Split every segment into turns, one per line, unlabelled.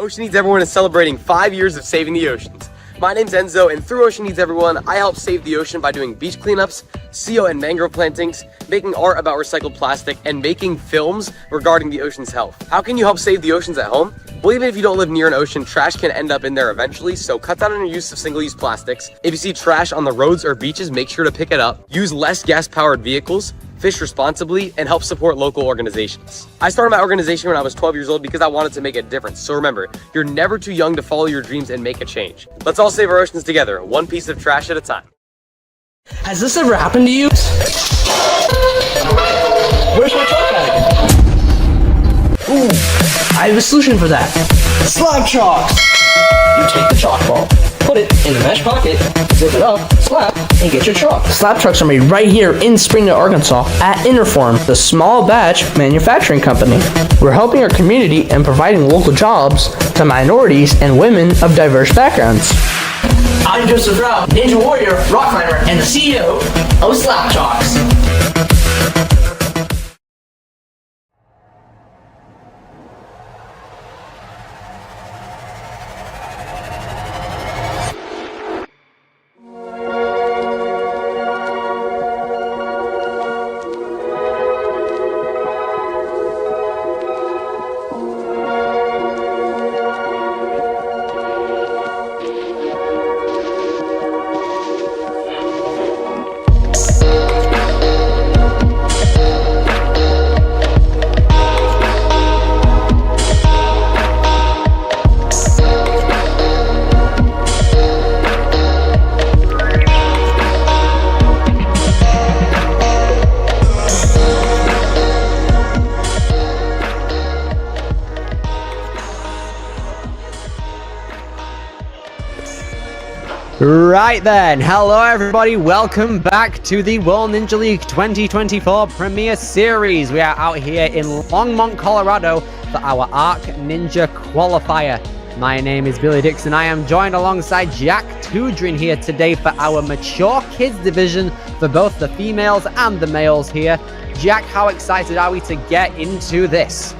Ocean Needs Everyone is celebrating 5 years of saving the oceans. My name's Enzo, and through Ocean Needs Everyone, I help save the ocean by doing beach cleanups, CO and mangrove plantings, making art about recycled plastic, and making films regarding the ocean's health. How can you help save the oceans at home? Well, even if you don't live near an ocean, trash can end up in there eventually, so cut down on your use of single-use plastics. If you see trash on the roads or beaches, make sure to pick it up. Use less gas-powered vehicles, fish responsibly, and help support local organizations. I started my organization when I was 12 years old because I wanted to make a difference. So remember, you're never too young to follow your dreams and make a change. Let's all save our oceans together, one piece of trash at a time.
Has this ever happened to you? Where's my truck bag? Ooh, I have a solution for that. Slab chalks! You take the chalk ball, put it in the mesh pocket, zip it up, slap, and get your chalk. Slab trucks are made right here in Springdale, Arkansas at Interform, the small batch manufacturing company. We're helping our community and providing local jobs to minorities and women of diverse backgrounds. I'm Joseph Rao, Ninja Warrior, rock climber, and the CEO of Slab Chalks.
Right then, hello everybody, welcome back to the World Ninja League 2024 Premier Series. We are out here in Longmont, Colorado for our Arc Ninja Qualifier. My name is Billy Dixon. I am joined alongside Jack Tudrin here today for our Mature Kids division for both the females and the males here. Jack, how excited are we to get into this?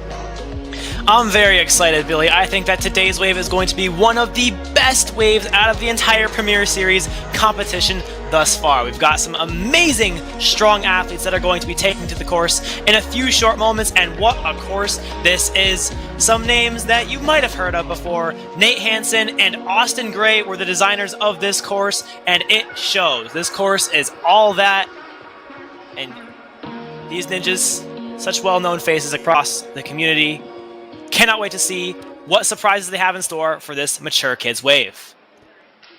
I'm very excited, Billy. I think that today's wave is going to be one of the best waves out of the entire Premier Series competition thus far. We've got some amazing, strong athletes that are going to be taking to the course in a few short moments, and what a course this is. Some names that you might have heard of before. Nate Hansen and Austin Gray were the designers of this course, and it shows. This course is all that, and these ninjas, such well-known faces across the community. Cannot wait to see what surprises they have in store for this Mature Kids wave.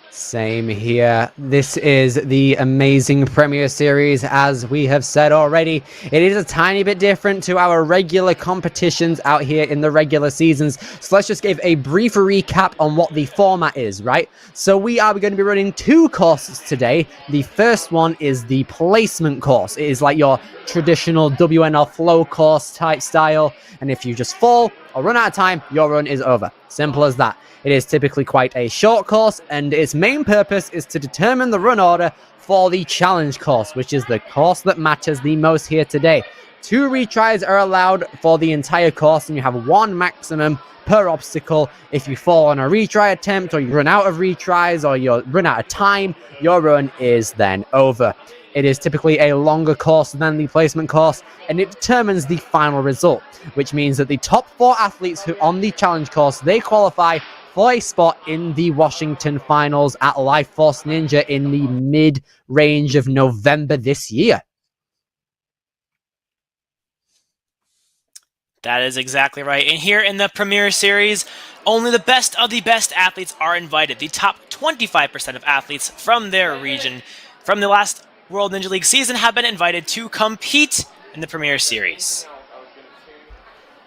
Same here. This is the amazing Premier Series, as we have said already. It is a tiny bit different to our regular competitions out here in the regular seasons. So let's just give a brief recap on what the format is, right? So we are going to be running two courses today. The first one is the placement course. It is like your traditional WNL flow course type style. And if you just fall or run out of time, your run is over. Simple as that. It is typically quite a short course, and its main purpose is to determine the run order for the challenge course, which is the course that matters the most here today. 2 retries are allowed for the entire course, and you have 1 maximum per obstacle. If you fall on a retry attempt, or you run out of retries, or you run out of time, your run is then over. It is typically a longer course than the placement course, and it determines the final result, which means that the top 4 athletes who on the challenge course, they qualify for a spot in the Washington finals at Life Force Ninja in the mid-range of November this year.
That is exactly right. And here in the Premier Series, only the best of the best athletes are invited. The top 25% of athletes from their region from the last World Ninja League season have been invited to compete in the Premier Series.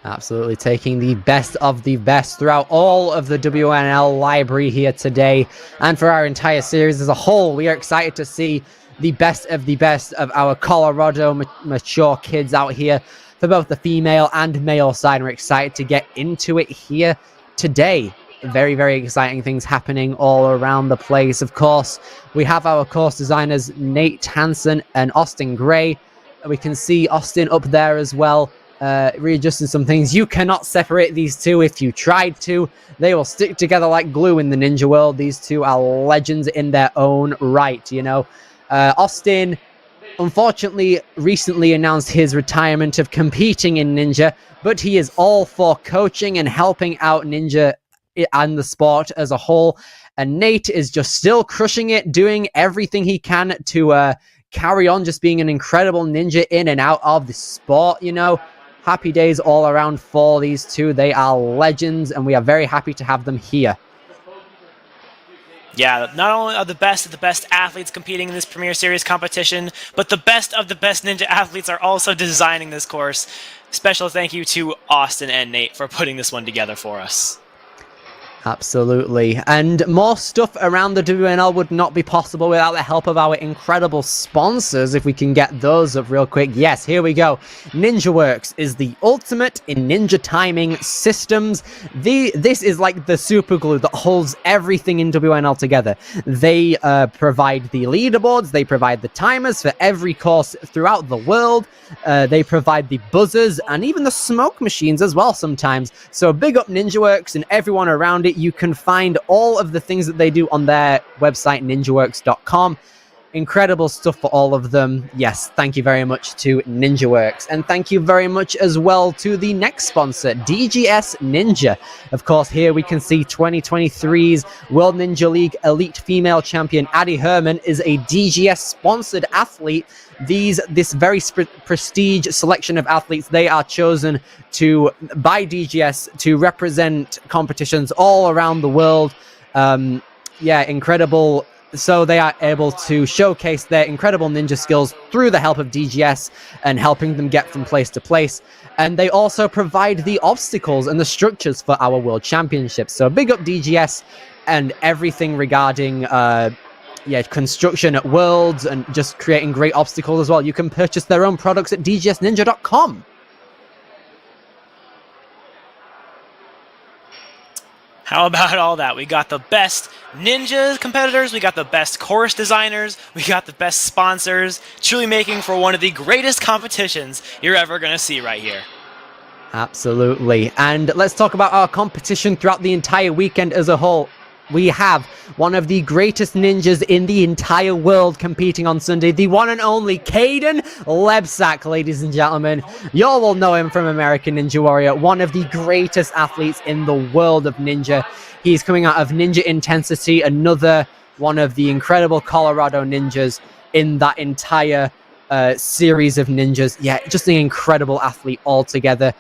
Absolutely taking the best of the best throughout all of the WNL library here today. And for our entire series as a whole, we are excited to see the best of our Colorado mature kids out here for both the female and male side. We're excited to get into it here today. Very, very exciting things happening all around the place. Of course, we have our course designers, Nate Hansen and Austin Gray. We can see Austin up there as well. readjusting some things. You cannot separate these two if you tried to. They will stick together like glue in the ninja world. These two are legends in their own right, you know. Austin, unfortunately, recently announced his retirement of competing in Ninja, but he is all for coaching and helping out Ninja and the sport as a whole. And Nate is just still crushing it, doing everything he can to carry on just being an incredible ninja in and out of the sport, you know. Happy days all around for these two. They are legends, and we are very happy to have them here.
Yeah, not only are the best of the best athletes competing in this Premier Series competition, but the best of the best ninja athletes are also designing this course. Special thank you to Austin and Nate for putting this one together for us.
Absolutely. And more stuff around the WNL would not be possible without the help of our incredible sponsors, if we can get those up real quick. Yes, here we go. NinjaWorks is the ultimate in ninja timing systems. This is like the super glue that holds everything in WNL together. They provide the leaderboards, they provide the timers for every course throughout the world. They provide the buzzers and even the smoke machines as well sometimes. So big up NinjaWorks and everyone around it. You can find all of the things that they do on their website, ninjaworks.com. Incredible stuff for all of them. Yes, thank you very much to NinjaWorks. And thank you very much as well to the next sponsor, DGS Ninja. Of course, here we can see 2023's World Ninja League Elite Female Champion Addie Herman is a DGS-sponsored athlete. This very prestige selection of athletes, they are chosen by DGS to represent competitions all around the world. Yeah, incredible. So they are able to showcase their incredible ninja skills through the help of DGS and helping them get from place to place. And they also provide the obstacles and the structures for our World Championships. So big up DGS and everything regarding construction at Worlds and just creating great obstacles as well. You can purchase their own products at dgsninja.com.
How about all that? We got the best ninja competitors, we got the best course designers, we got the best sponsors, truly making for one of the greatest competitions you're ever going to see right here.
Absolutely. And let's talk about our competition throughout the entire weekend as a whole. We have one of the greatest ninjas in the entire world competing on Sunday, the one and only Caden Lebsack, ladies and gentlemen. You all will know him from American Ninja Warrior, one of the greatest athletes in the world of ninja. He's coming out of Ninja Intensity, another one of the incredible Colorado ninjas in that entire series of ninjas. Yeah, just an incredible athlete altogether.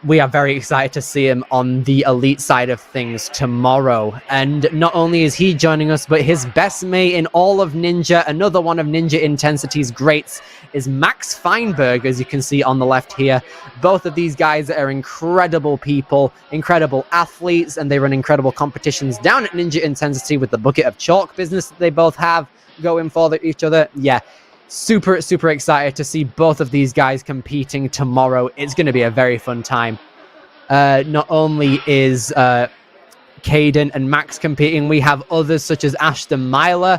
We are very excited to see him on the elite side of things tomorrow. And not only is he joining us, but his best mate in all of Ninja, another one of Ninja Intensity's greats, is Max Feinberg, as you can see on the left here. Both of these guys are incredible people, incredible athletes, and they run incredible competitions down at Ninja Intensity with the bucket of chalk business that they both have going for each other. Yeah. Super, super excited to see both of these guys competing tomorrow. It's going to be a very fun time. Not only is Caden and Max competing, we have others such as Ashton Myler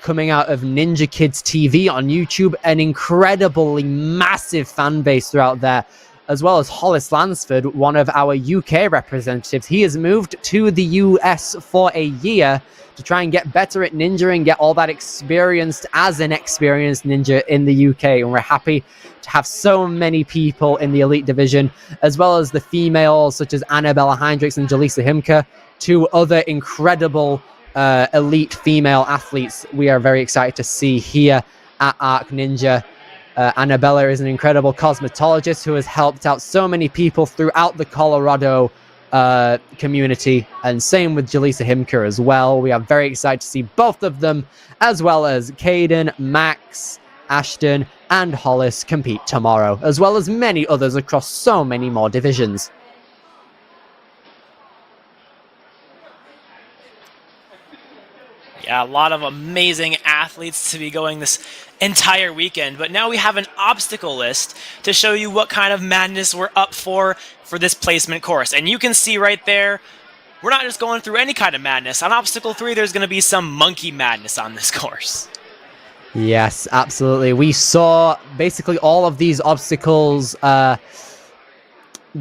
coming out of Ninja Kids TV on YouTube, an incredibly massive fan base throughout there, as well as Hollis Lansford, one of our UK representatives. He has moved to the US for a year to try and get better at ninja and get all that experience as an experienced ninja in the UK. And we're happy to have so many people in the elite division, as well as the females such as Annabella Heinrichs and Jaleesa Himka, two other incredible elite female athletes we are very excited to see here at Arc Ninja. Annabella is an incredible cosmetologist who has helped out so many people throughout the Colorado community, and same with Jaleesa Himka as well. We are very excited to see both of them, as well as Caden, Max, Ashton, and Hollis compete tomorrow, as well as many others across so many more divisions.
Yeah, a lot of amazing athletes to be going this entire weekend, but now we have an obstacle list to show you what kind of madness we're up for this placement course. And you can see right there, we're not just going through any kind of madness. On Obstacle 3, there's going to be some monkey madness on this course.
Yes, absolutely. We saw basically all of these obstacles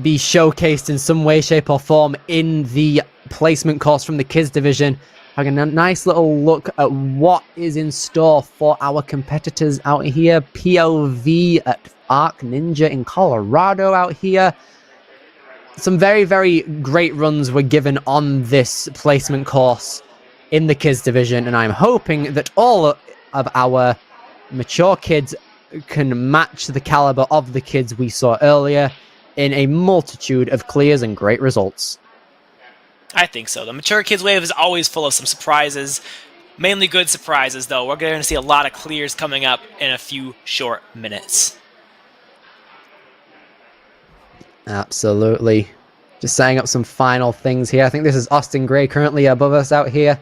be showcased in some way, shape, or form in the placement course from the kids division. Having a nice little look at what is in store for our competitors out here. POV at Arc Ninja in Colorado out here. Some very, very great runs were given on this placement course in the kids division, and I'm hoping that all of our mature kids can match the caliber of the kids we saw earlier in a multitude of clears and great results.
I think so. The Mature Kids Wave is always full of some surprises, mainly good surprises, though. We're going to see a lot of clears coming up in a few short minutes.
Absolutely. Just setting up some final things here. I think this is Austin Gray currently above us out here.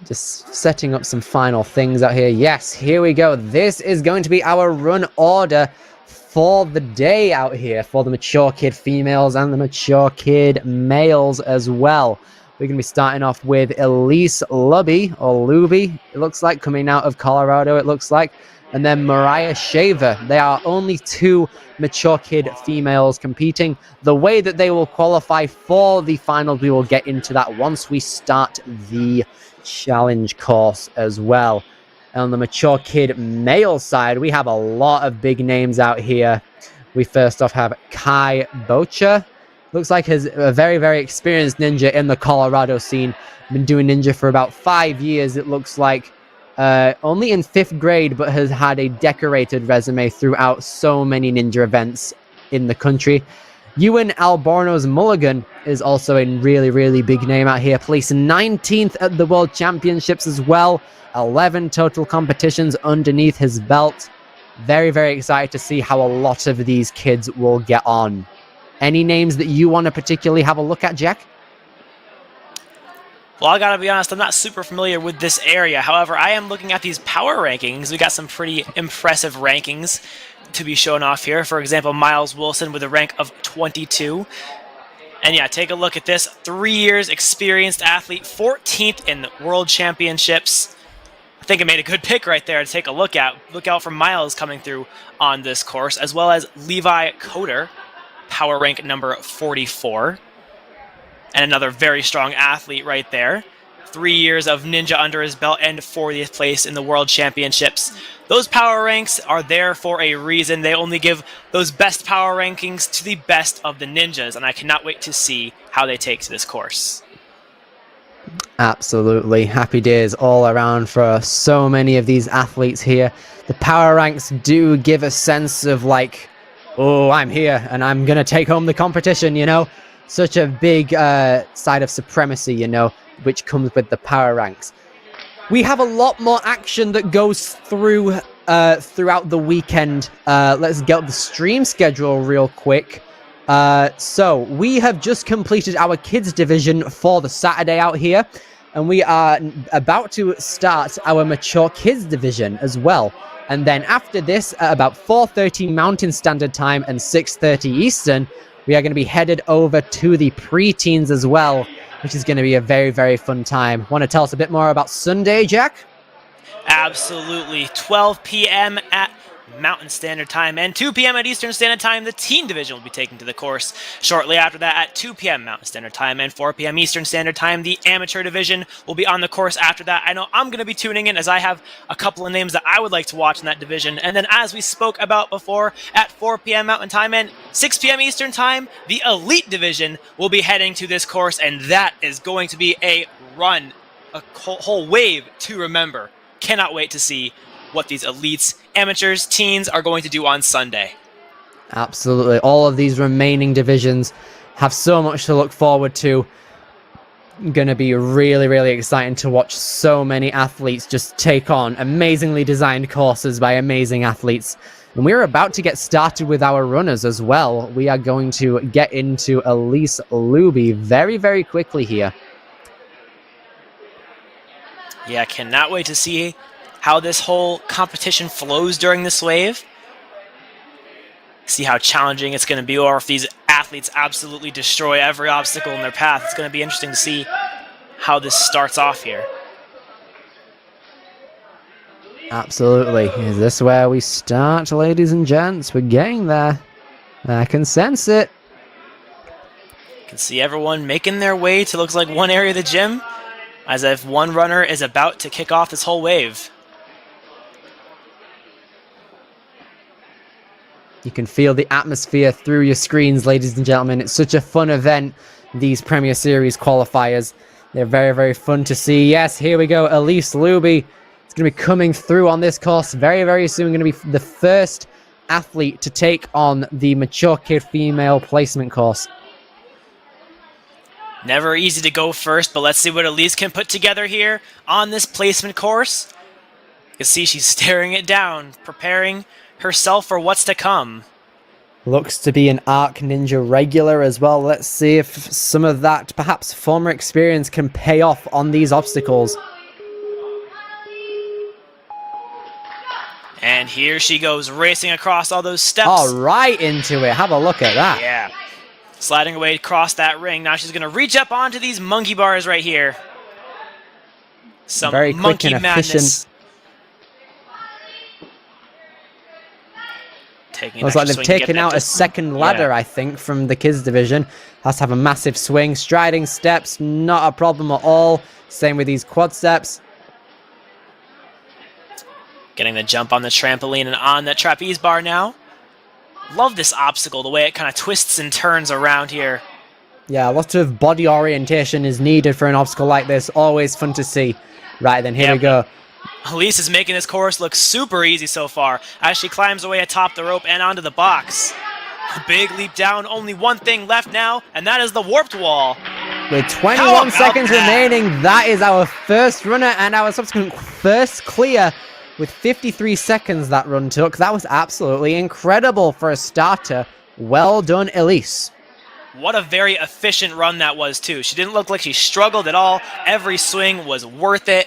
Just setting up some final things out here. Yes, here we go. This is going to be our run order for the day out here for the mature kid females and the mature kid males as well. We're going to be starting off with Elise Luby, or Luby, it looks like, coming out of Colorado, it looks like. And then Mariah Shaver. They are only 2 mature kid females competing. The way that they will qualify for the finals, we will get into that once we start the challenge course as well. On the mature kid male side, we have a lot of big names out here. We first off have Kai Bocha. Looks like he's a very, very experienced ninja in the Colorado scene. Been doing ninja for about 5 years, it looks like. Only in 5th grade, but has had a decorated resume throughout so many ninja events in the country. Ewan Albornoz Mulligan is also a really, really big name out here. Placed 19th at the World Championships as well. 11 total competitions underneath his belt. Very, very excited to see how a lot of these kids will get on. Any names that you want to particularly have a look at, Jack?
Well, I gotta be honest, I'm not super familiar with this area. However, I am looking at these power rankings. We got some pretty impressive rankings to be shown off here. For example, Miles Wilson with a rank of 22. And yeah, take a look at this. 3 years experienced athlete, 14th in the World Championships. I think I made a good pick right there to take a look at. Look out for Miles coming through on this course, as well as Levi Coder, power rank number 44. And another very strong athlete right there. 3 years of ninja under his belt and 40th place in the World Championships. Those power ranks are there for a reason. They only give those best power rankings to the best of the ninjas, and I cannot wait to see how they take to this course.
Absolutely. Happy days all around for so many of these athletes here. The power ranks do give a sense of like, oh, I'm here and I'm going to take home the competition, you know? Such a big side of supremacy, you know, which comes with the power ranks. We have a lot more action that goes through throughout the weekend. Let's get the stream schedule real quick. So we have just completed our kids division for the Saturday out here, and we are about to start our mature kids division as well. And then after this, at about 4:30 Mountain Standard Time and 6:30 Eastern, we are going to be headed over to the preteens as well, which is going to be a very, very fun time. Want to tell us a bit more about Sunday, Jack?
Absolutely. 12 p.m. at Mountain Standard Time and 2 p.m. at Eastern Standard Time, the teen division will be taken to the course. Shortly after that, at 2 p.m. Mountain Standard Time and 4 p.m. Eastern Standard Time, the amateur division will be on the course after that. I know I'm going to be tuning in as I have a couple of names that I would like to watch in that division. And then as we spoke about before, at 4 p.m. Mountain Time and 6 p.m. Eastern Time, the elite division will be heading to this course, and that is going to be a run, a whole wave to remember. Cannot wait to see what these elites, amateurs, teens are going to do on Sunday.
Absolutely. All of these remaining divisions have so much to look forward to. Going to be really, really exciting to watch so many athletes just take on amazingly designed courses by amazing athletes. And we're about to get started with our runners as well. We are going to get into Elise Luby very, very quickly here.
Yeah, cannot wait to see how this whole competition flows during this wave. See how challenging it's going to be, or if these athletes absolutely destroy every obstacle in their path. It's going to be interesting to see how this starts off here.
Absolutely. Is this where we start, ladies and gents? We're getting there. I can sense it.
You can see everyone making their way to looks like one area of the gym, as if one runner is about to kick off this whole wave.
You can feel the atmosphere through your screens, ladies and gentlemen. It's such a fun event, these Premier Series qualifiers. They're very, very fun to see. Yes, here we go. Elise Luby is going to be coming through on this course very, very soon. Going to be the first athlete to take on the Mature Kid Female Placement course.
Never easy to go first, but let's see what Elise can put together here on this placement course. You can see she's staring it down, preparing herself for what's to come.
Looks to be an Arc Ninja regular as well. Let's see if some of that, perhaps former experience, can pay off on these obstacles.
And here she goes, racing across all those steps.
Oh, right into it. Have a look at that.
Yeah. Sliding away across that ring. Now she's going to reach up onto these monkey bars right here. Some
very quick
monkey
and
madness.
efficient. Looks like they've taken out a second ladder, I think, from the kids division. Has to have a massive swing. Striding steps, not a problem at all. Same with these quad steps.
Getting the jump on the trampoline and on that trapeze bar now. Love this obstacle, the way it kind of twists and turns around here.
Yeah, lots of body orientation is needed for an obstacle like this. Always fun to see. Right, then here we go.
Elise is making this course look super easy so far as she climbs away atop the rope and onto the box. A big leap down, only one thing left now, and that is the warped wall.
With 21 seconds remaining, that is our first runner and our subsequent first clear. With 53 seconds that run took. That was absolutely incredible for a starter. Well done, Elise.
What a very efficient run that was, too. She didn't look like she struggled at all. Every swing was worth it.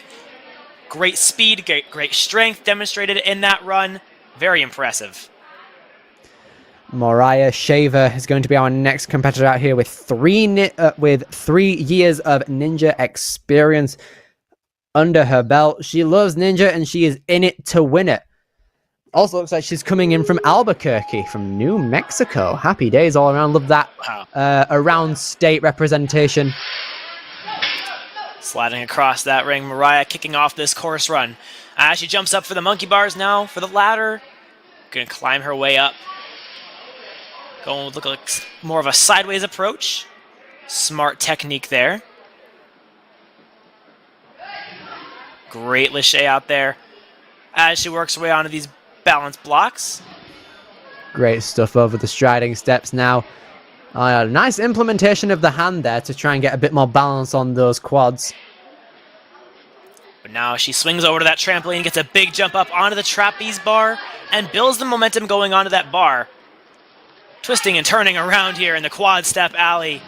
Great speed, great strength demonstrated in that run. Very impressive.
Mariah Shaver is going to be our next competitor out here with 3 years of ninja experience under her belt. She loves ninja and she is in it to win it. Also looks like she's coming in from Albuquerque, from New Mexico. Happy days all around. Love that around state representation.
Sliding across that ring, Mariah kicking off this course run. As she jumps up for the monkey bars now, for the ladder. Gonna climb her way up. Going with look like more of a sideways approach. Smart technique there. Great lâché out there as she works her way onto these balance blocks.
Great stuff over the striding steps now. Nice implementation of the hand there to try and get a bit more balance on those quads.
But now she swings over to that trampoline, gets a big jump up onto the trapeze bar, and builds the momentum going onto that bar. Twisting and turning around here in the quad step alley.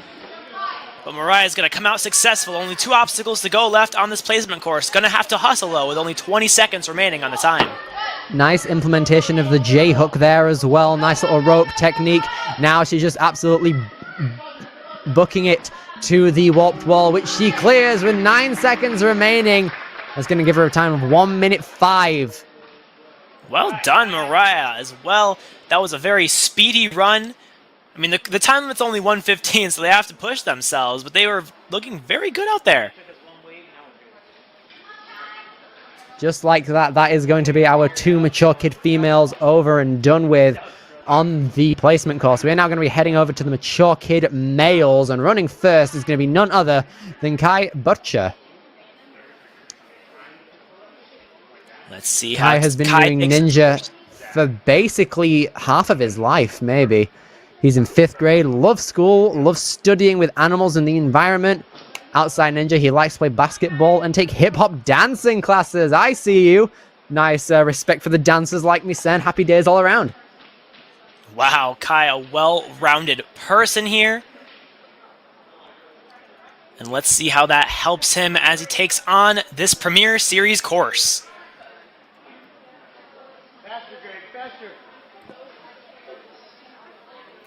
But Mariah's going to come out successful. Only 2 obstacles to go left on this placement course. Going to have to hustle, though, with only 20 seconds remaining on the time.
Nice implementation of the J-hook there as well. Nice little rope technique. Now she's just absolutely booking it to the warped wall, which she clears with 9 seconds remaining. That's going to give her a time of 1:05.
Well done, Mariah, as well. That was a very speedy run. I mean, the time limit's only 1:15, so they have to push themselves, but they were looking very good out there.
Just like that, that is going to be our 2 mature kid females over and done with on the placement course. We're now going to be heading over to the mature kid males, and running first is going to be none other than Kai Butcher.
Let's see
Kai has been doing ninja for basically half of his life, maybe. He's in 5th grade, loves school, loves studying with animals and the environment. Outside ninja, he likes to play basketball and take hip-hop dancing classes. I see you. Nice respect for the dancers like me, Sen. Happy days all around.
Wow, Kai, a well-rounded person here. And let's see how that helps him as he takes on this Premier Series course.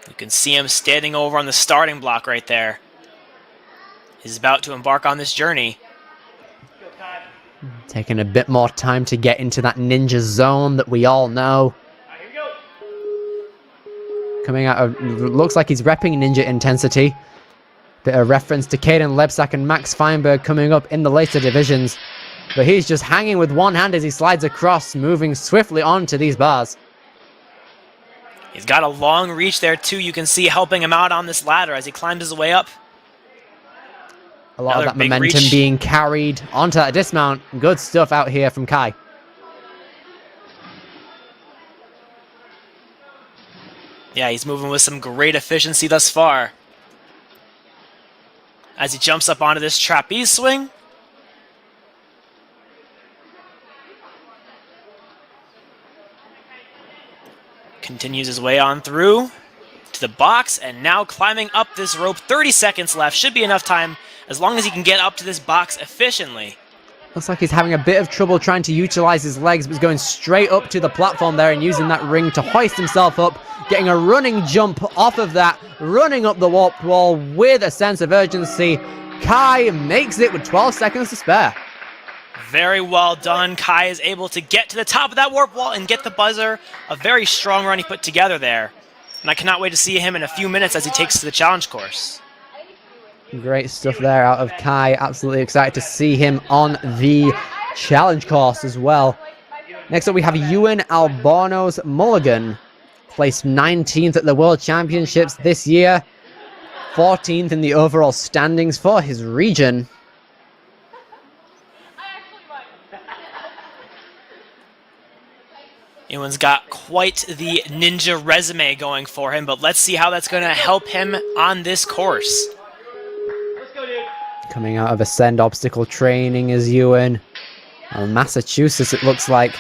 You can see him standing over on the starting block right there. He's about to embark on this journey.
Taking a bit more time to get into that ninja zone that we all know. Coming out of, looks like he's repping ninja intensity. Bit of reference to Caden Lebsack and Max Feinberg coming up in the later divisions. But he's just hanging with one hand as he slides across, moving swiftly onto these bars.
He's got a long reach there too. You can see helping him out on this ladder as he climbs his way up.
A lot of that momentum being carried onto that dismount. Good stuff out here from Kai.
Yeah, he's moving with some great efficiency thus far. As he jumps up onto this trapeze swing. Continues his way on through to the box, and now climbing up this rope. 30 seconds left. Should be enough time as long as he can get up to this box efficiently.
Looks like he's having a bit of trouble trying to utilize his legs, but he's going straight up to the platform there and using that ring to hoist himself up, getting a running jump off of that, running up the warp wall with a sense of urgency. Kai makes it with 12 seconds to spare.
Very well done. Kai is able to get to the top of that warp wall and get the buzzer. A very strong run he put together there. And I cannot wait to see him in a few minutes as he takes to the challenge course.
Great stuff there out of Kai. Absolutely excited to see him on the challenge course as well. Next up we have Ewan Albornoz Mulligan. Placed 19th at the World Championships this year. 14th in the overall standings for his region.
Ewan's got quite the ninja resume going for him, but let's see how that's going to help him on this course.
Coming out of Ascend obstacle training is Ewan. Massachusetts, it looks like.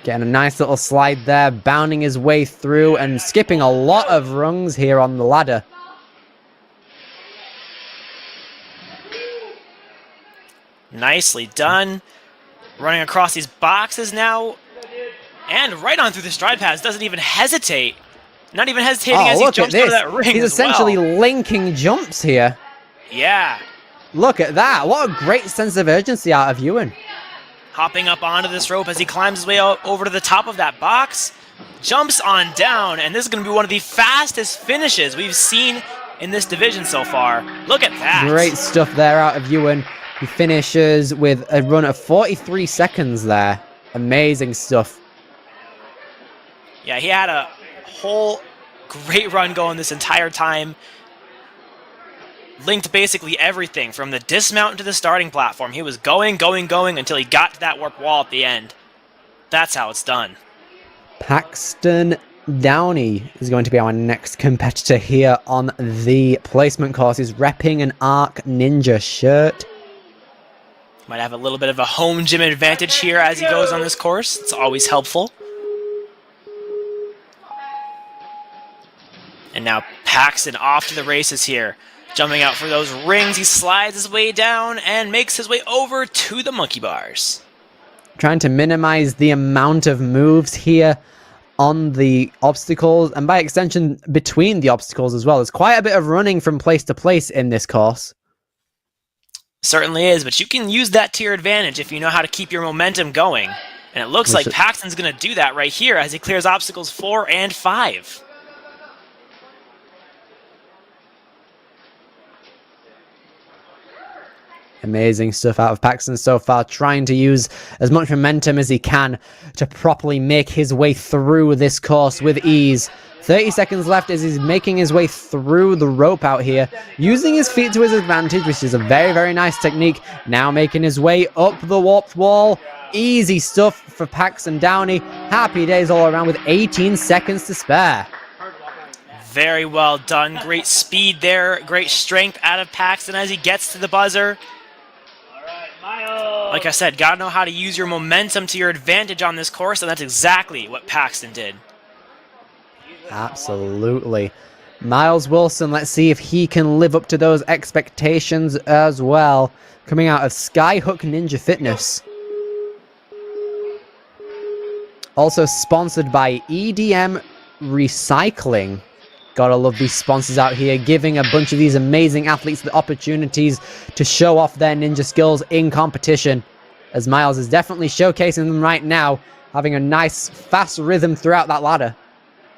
Getting a nice little slide there, bounding his way through and skipping a lot of rungs here on the ladder.
Nicely done. Running across these boxes now. And right on through the stride pass. Doesn't even hesitate. Not even hesitating as he jumps over that ring.
He's essentially linking jumps here.
Yeah.
Look at that. What a great sense of urgency out of Ewan.
Hopping up onto this rope as he climbs his way over to the top of that box. Jumps on down. And this is going to be one of the fastest finishes we've seen in this division so far. Look at that.
Great stuff there out of Ewan. He finishes with a run of 43 seconds there. Amazing stuff.
Yeah, he had a whole great run going this entire time. Linked basically everything from the dismount to the starting platform. He was going until he got to that warp wall at the end. That's how it's done.
Paxton Downey is going to be our next competitor here on the placement course. He's repping an Arc Ninja shirt.
Might have a little bit of a home gym advantage here as he goes on this course. It's always helpful. And now Paxton off to the races here. Jumping out for those rings, he slides his way down and makes his way over to the monkey bars.
Trying to minimize the amount of moves here on the obstacles, and by extension, between the obstacles as well. There's quite a bit of running from place to place in this course.
Certainly is, but you can use that to your advantage if you know how to keep your momentum going. And it looks like Paxton's going to do that right here as he clears obstacles 4 and 5.
Amazing stuff out of Paxton so far, trying to use as much momentum as he can to properly make his way through this course with ease. 30 seconds left as he's making his way through the rope out here, using his feet to his advantage, which is a very, very nice technique. Now making his way up the warped wall. Easy stuff for Paxton Downey. Happy days all around with 18 seconds to spare.
Very well done. Great speed there. Great strength out of Paxton as he gets to the buzzer. Like I said, gotta know how to use your momentum to your advantage on this course, and that's exactly what Paxton did.
Absolutely. Miles Wilson, let's see if he can live up to those expectations as well. Coming out of Skyhook Ninja Fitness. Also sponsored by EDM Recycling. Gotta love these sponsors out here, giving a bunch of these amazing athletes the opportunities to show off their ninja skills in competition. as Miles is definitely showcasing them right now, having a nice, fast rhythm throughout that ladder.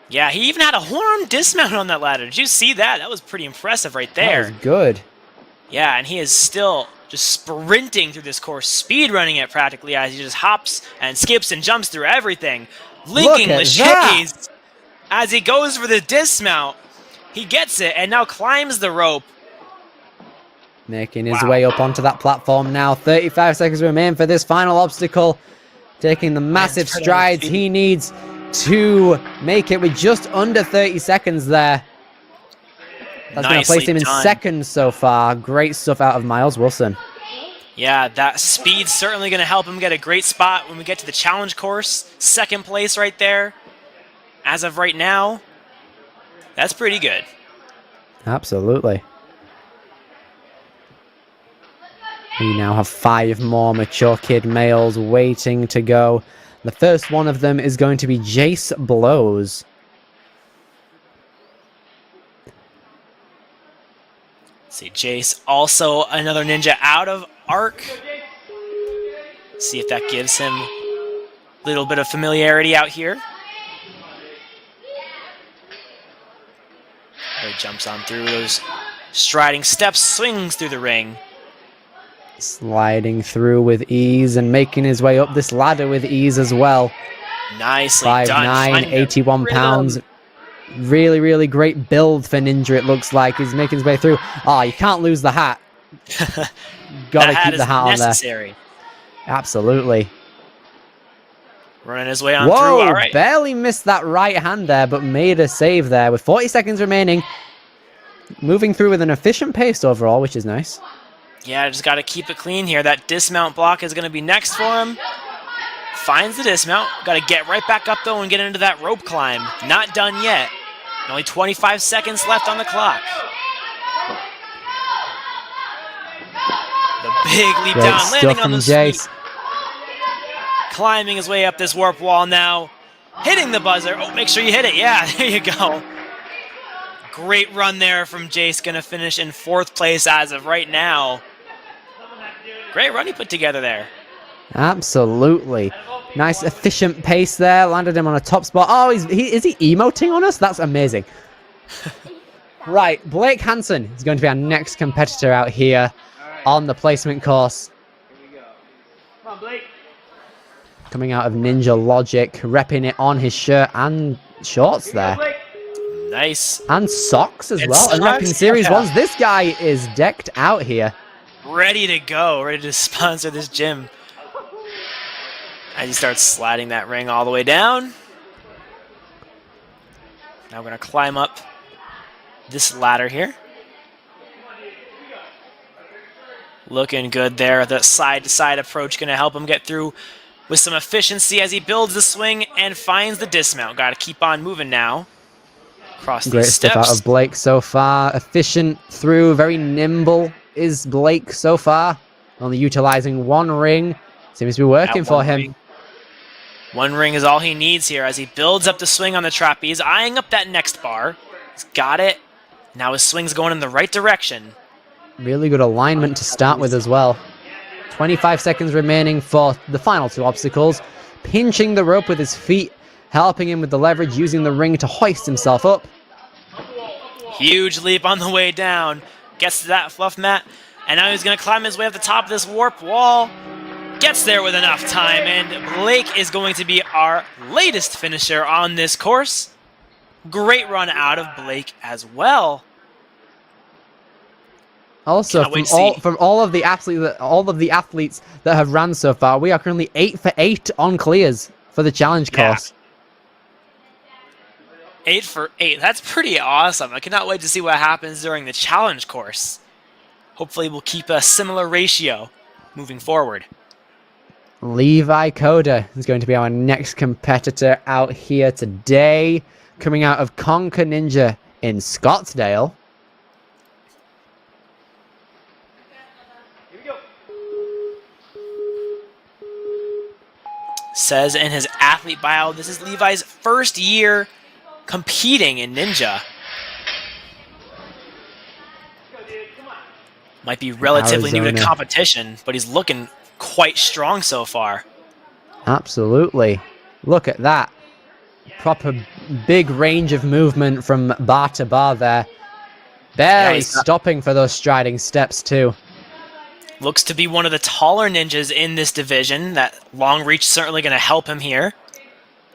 Yeah, he even had a horn dismount on that ladder. Did you see that? That was pretty impressive right there.
That was good.
Yeah, and he is still just sprinting through this course, speed running it practically as he just hops and skips and jumps through everything. Linking Lachey's as he goes for the dismount. He gets it and now climbs the rope.
Making his way up onto that platform now. 35 seconds remain for this final obstacle. Taking the massive strides he needs to make it with just under 30 seconds there. That's going to place him in second so far. Great stuff out of Miles Wilson.
Yeah, that speed's certainly going to help him get a great spot when we get to the challenge course. Second place right there. As of right now, that's pretty good.
Absolutely. We now have 5 more mature kid males waiting to go. The first one of them is going to be Jace Blows.
See, Jace, also another ninja out of arc. See if that gives him a little bit of familiarity out here. He jumps on through those striding steps, swings through the ring.
Sliding through with ease and making his way up this ladder with ease as well.
Nicely
5'9",
done.
81 pounds. Really, really great build for Ninja, it looks like. He's making his way through. Oh, you can't lose the hat. Gotta keep the hat on there. Absolutely.
Running his way on through. All right.
Barely missed that right hand there, but made a save there with 40 seconds remaining. Moving through with an efficient pace overall, which is nice.
Yeah, just got to keep it clean here. That dismount block is going to be next for him. Finds the dismount. Got to get right back up, though, and get into that rope climb. Not done yet. Only 25 seconds left on the clock. The big leap down, landing on the Jace. Climbing his way up this warp wall now. Hitting the buzzer. Oh, make sure you hit it. Yeah, there you go. Great run there from Jace. Going to finish in 4th place as of right now. Great run he put together there.
Absolutely. Nice efficient pace there. Landed him on a top spot. Oh, is he emoting on us? That's amazing. Right, Blake Hansen is going to be our next competitor out here on the placement course.
Here we go. Come on, Blake.
Coming out of Ninja Logic, repping it on his shirt and shorts there.
Nice.
And socks as well. And repping Series 1s. This guy is decked out here.
Ready to go. Ready to sponsor this gym. As he starts sliding that ring all the way down. Now we're going to climb up this ladder here. Looking good there. The side-to-side approach going to help him get through with some efficiency as he builds the swing and finds the dismount. Got to keep on moving now. Across these steps.
Great stuff out of Blake so far. Efficient through, very nimble is Blake so far. Only utilizing 1 ring. Seems to be working for him.
Ring. 1 ring is all he needs here as he builds up the swing on the trapeze, eyeing up that next bar. He's got it. Now his swing's going in the right direction.
Really good alignment to start with as well. 25 seconds remaining for the final 2 obstacles. Pinching the rope with his feet, helping him with the leverage, using the ring to hoist himself up.
Huge leap on the way down. Gets to that fluff mat, and now he's going to climb his way up the top of this warp wall. Gets there with enough time, and Blake is going to be our latest finisher on this course. Great run out of Blake as well.
Also, from all of the athletes that have ran so far, we are currently 8 for 8 on clears for the challenge course.
8 for 8. That's pretty awesome. I cannot wait to see what happens during the challenge course. Hopefully we'll keep a similar ratio moving forward.
Levi Coda is going to be our next competitor out here today, coming out of Conquer Ninja in Scottsdale.
Here we go.
Says in his athlete bio, this is Levi's first year competing in Ninja. Might be relatively new to
Arizona.
competition, but he's looking quite strong so far.
Absolutely. Look at that. Proper big range of movement from bar to bar there. Barely
he's got-
stopping for those striding steps too.
Looks to be one of the taller ninjas in this division. That long reach certainly going to help him here.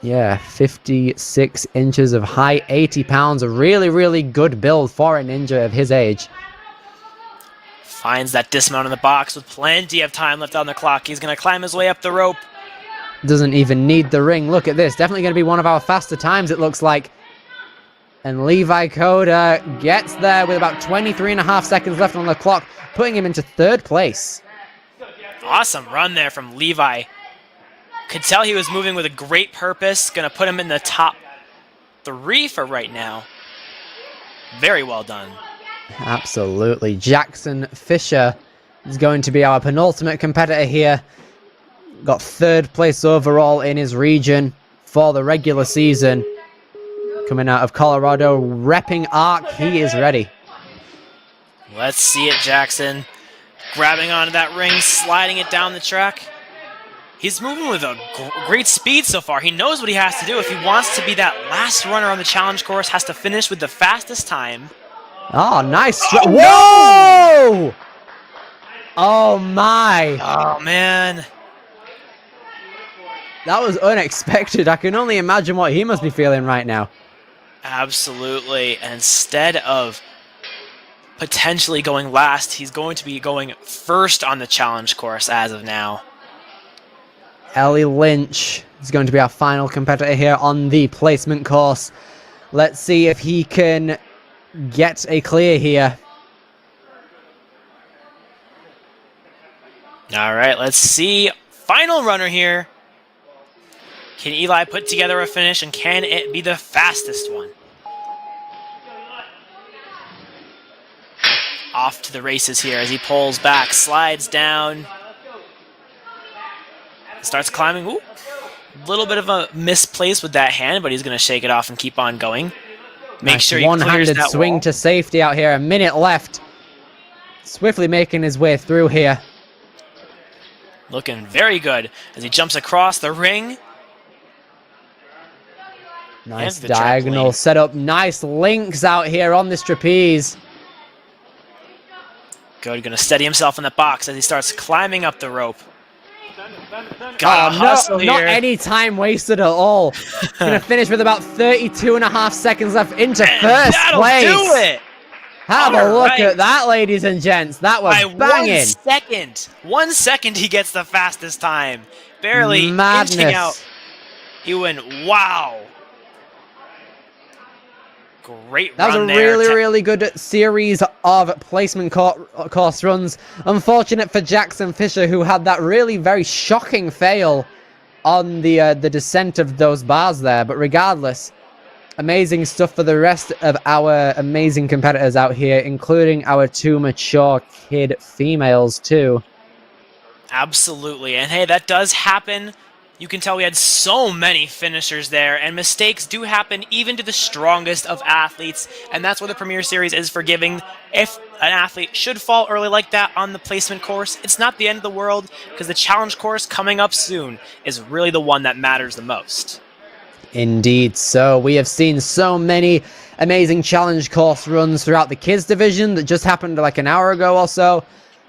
Yeah, 56 inches of height, 80 pounds. A really, really good build for a ninja of his age.
Finds that dismount in the box with plenty of time left on the clock. He's going to climb his way up the rope.
Doesn't even need the ring. Look at this. Definitely going to be one of our faster times, it looks like. And Levi Coda gets there with about 23.5 seconds left on the clock, putting him into 3rd place.
Awesome run there from Levi. Could tell he was moving with a great purpose. Going to put him in the top 3 for right now. Very well done.
Absolutely. Jackson Fisher is going to be our penultimate competitor here. Got 3rd place overall in his region for the regular season. Coming out of Colorado, repping ARC, he is ready.
Let's see it, Jackson. Grabbing onto that ring, sliding it down the track. He's moving with a great speed so far. He knows what he has to do. If he wants to be that last runner on the challenge course, has to finish with the fastest time.
Oh, nice. Whoa! Oh, my.
Oh, man.
That was unexpected. I can only imagine what he must be feeling right now.
Absolutely. And instead of potentially going last, he's going to be going first on the challenge course as of now.
Ellie Lynch is going to be our final competitor here on the placement course. Let's see if he can get a clear here.
All right, let's see. Final runner here. Can Eli put together a finish, and can it be the fastest one? Off to the races here as he pulls back, slides down. Starts climbing. Ooh, a little bit of a misplace with that hand, but he's going to shake it off and keep on going. Make
Nice
sure he clears
one-handed
that
swing
wall.
to safety out here. A minute left. Swiftly making his way through here.
Looking very good as he jumps across the ring.
Nice
And the
diagonal
trampoline.
setup. Nice links out here on this trapeze.
Good, going to steady himself in the box as he starts climbing up the rope.
Oh,
Got a hustle
no, not
here.
any time wasted at all. Gonna finish with about 32.5 seconds left into
And
first
that'll
place.
do it.
Have a
All
look
right.
at that, ladies and gents. That was
By
banging.
1 second. 1 second he gets the fastest time. Barely
Madness.
inching out. He went, wow. Great
That was
run
a
there.
really good series of placement course runs. Unfortunate for Jackson Fisher, who had that really very shocking fail on the descent of those bars there. But regardless, amazing stuff for the rest of our amazing competitors out here, including our 2 mature kid females too.
Absolutely. And hey, that does happen. You can tell we had so many finishers there, and mistakes do happen even to the strongest of athletes, and that's what the Premier Series is forgiving. If an athlete should fall early like that on the placement course, it's not the end of the world, because the challenge course coming up soon is really the one that matters the most.
Indeed. So we have seen so many amazing challenge course runs throughout the kids division that just happened like an hour ago or so,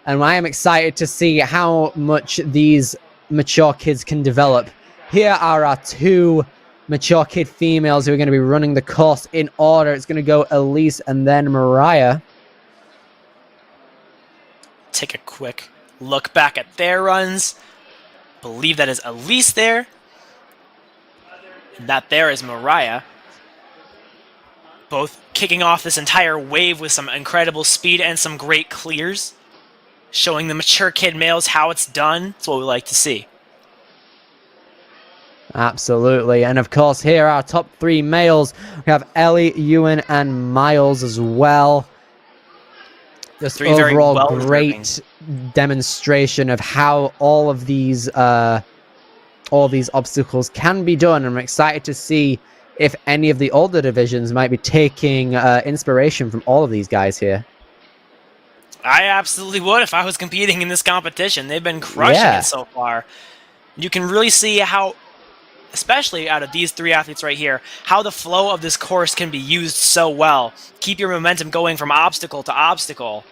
and I am excited to see how much these mature kids can develop. Here are our 2 mature kid females who are going to be running the course in order. It's going to go Elise and then Mariah.
Take a quick look back at their runs. Believe that is Elise there. And that there is Mariah. Both kicking off this entire wave with some incredible speed and some great clears. Showing the mature kid males how it's done. That's what we like to see.
Absolutely. And of course, here are our top 3 males. We have Ellie, Ewan, and Miles as well. Just
3 very
overall
well-deserving.
great demonstration of how all of these obstacles can be done. I'm excited to see if any of the older divisions might be taking inspiration from all of these guys here.
I absolutely would if I was competing in this competition. They've been crushing
Yeah.
it so far. You can really see how, especially out of these three athletes right here, how the flow of this course can be used so well. Keep your momentum going from obstacle to obstacle.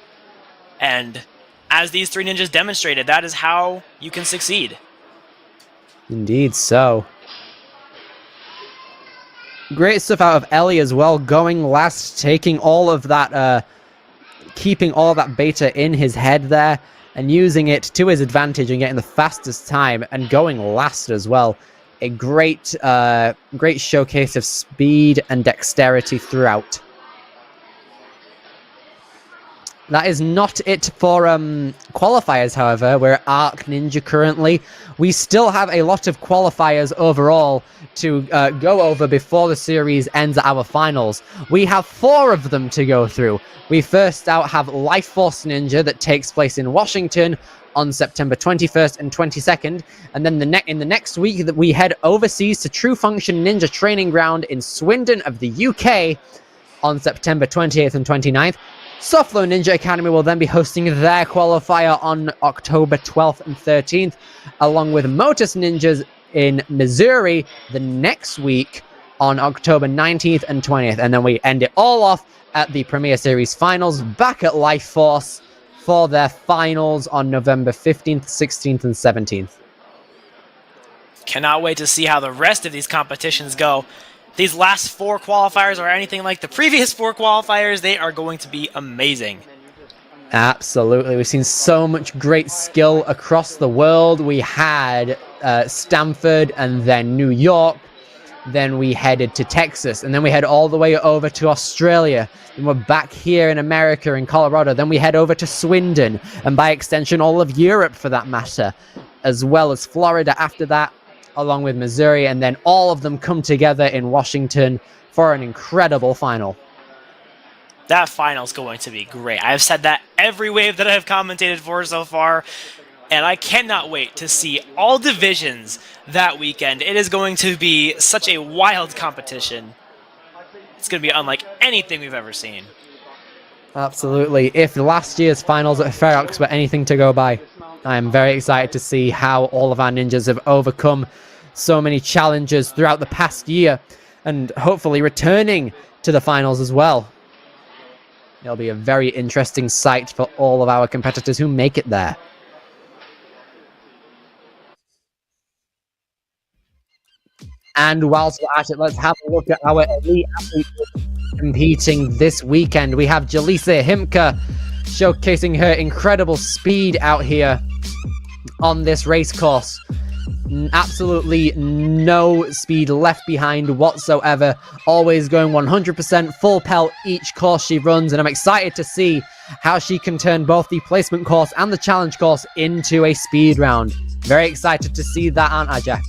And as these three ninjas demonstrated, that is how you can succeed.
Indeed so. Great stuff out of Ellie as well, going last, taking all of that, keeping all of that beta in his head there, and using it to his advantage and getting the fastest time, and going last as well. A great, great showcase of speed and dexterity throughout. That is not it for qualifiers, however. We're at Arc Ninja currently. We still have a lot of qualifiers overall to go over before the series ends at our finals. We have 4 of them to go through. We first out have Life Force Ninja that takes place in Washington on September 21st and 22nd. And then in the next week that we head overseas to True Function Ninja Training Ground in Swindon of the UK on September 28th and 29th. Softflow Ninja Academy will then be hosting their qualifier on October 12th and 13th, along with Motus Ninjas in Missouri the next week on October 19th and 20th. And then we end it all off at the Premier Series Finals back at Life Force for their finals on November 15th, 16th, and 17th.
Cannot wait to see how the rest of these competitions go. These last 4 qualifiers are anything like the previous 4 qualifiers. They are going to be amazing.
Absolutely. We've seen so much great skill across the world. We had Stanford and then New York. Then we headed to Texas. And then we head all the way over to Australia. And we're back here in America, in Colorado. Then we head over to Swindon. And by extension, all of Europe for that matter. As well as Florida after that, along with Missouri. And then all of them come together in Washington for an incredible final.
That final's going to be great. I've said that every wave that I've commentated for so far, and I cannot wait to see all divisions that weekend. It is going to be such a wild competition. It's going to be unlike anything we've ever seen.
Absolutely. If last year's finals at Ferox were anything to go by, I am very excited to see how all of our ninjas have overcome so many challenges throughout the past year, and hopefully returning to the finals as well. It'll be a very interesting sight for all of our competitors who make it there. And whilst we're at it, let's have a look at our elite athletes competing this weekend. We have Jaleesa Himka showcasing her incredible speed out here on this race course. Absolutely no speed left behind whatsoever. Always going 100% full pelt each course she runs. And I'm excited to see how she can turn both the placement course and the challenge course into a speed round. Very excited to see that, aren't I, Jack?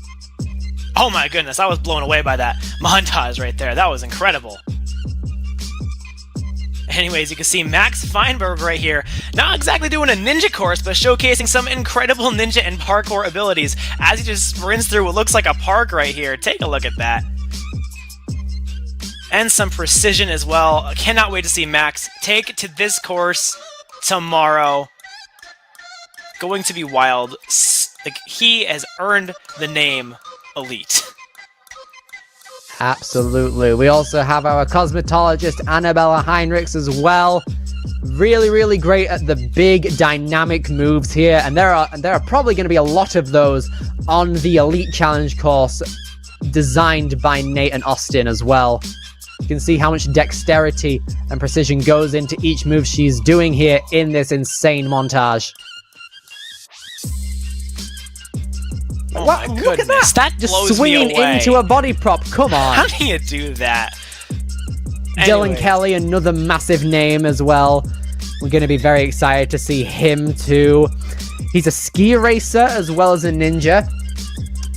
Oh my goodness, I was blown away by that montage right there. That was incredible. Anyways, you can see Max Feinberg right here, not exactly doing a ninja course, but showcasing some incredible ninja and parkour abilities as he just sprints through what looks like a park right here. Take a look at that. And some precision as well. I cannot wait to see Max take to this course tomorrow. Going to be wild. Like, he has earned the name Elite.
Absolutely. We also have our cosmetologist, Annabella Heinrichs, as well. Really, really great at the big dynamic moves here. And there are probably going to be a lot of those on the Elite Challenge course designed by Nate and Austin as well. You can see how much dexterity and precision goes into each move she's doing here in this insane montage.
Oh my goodness, look at that
Just
blows
swinging
me away.
into a body prop, come on.
How do you do that?
Dylan
Anyways.
Kelly, another massive name as well. We're going to be very excited to see him too. He's a ski racer as well as a ninja.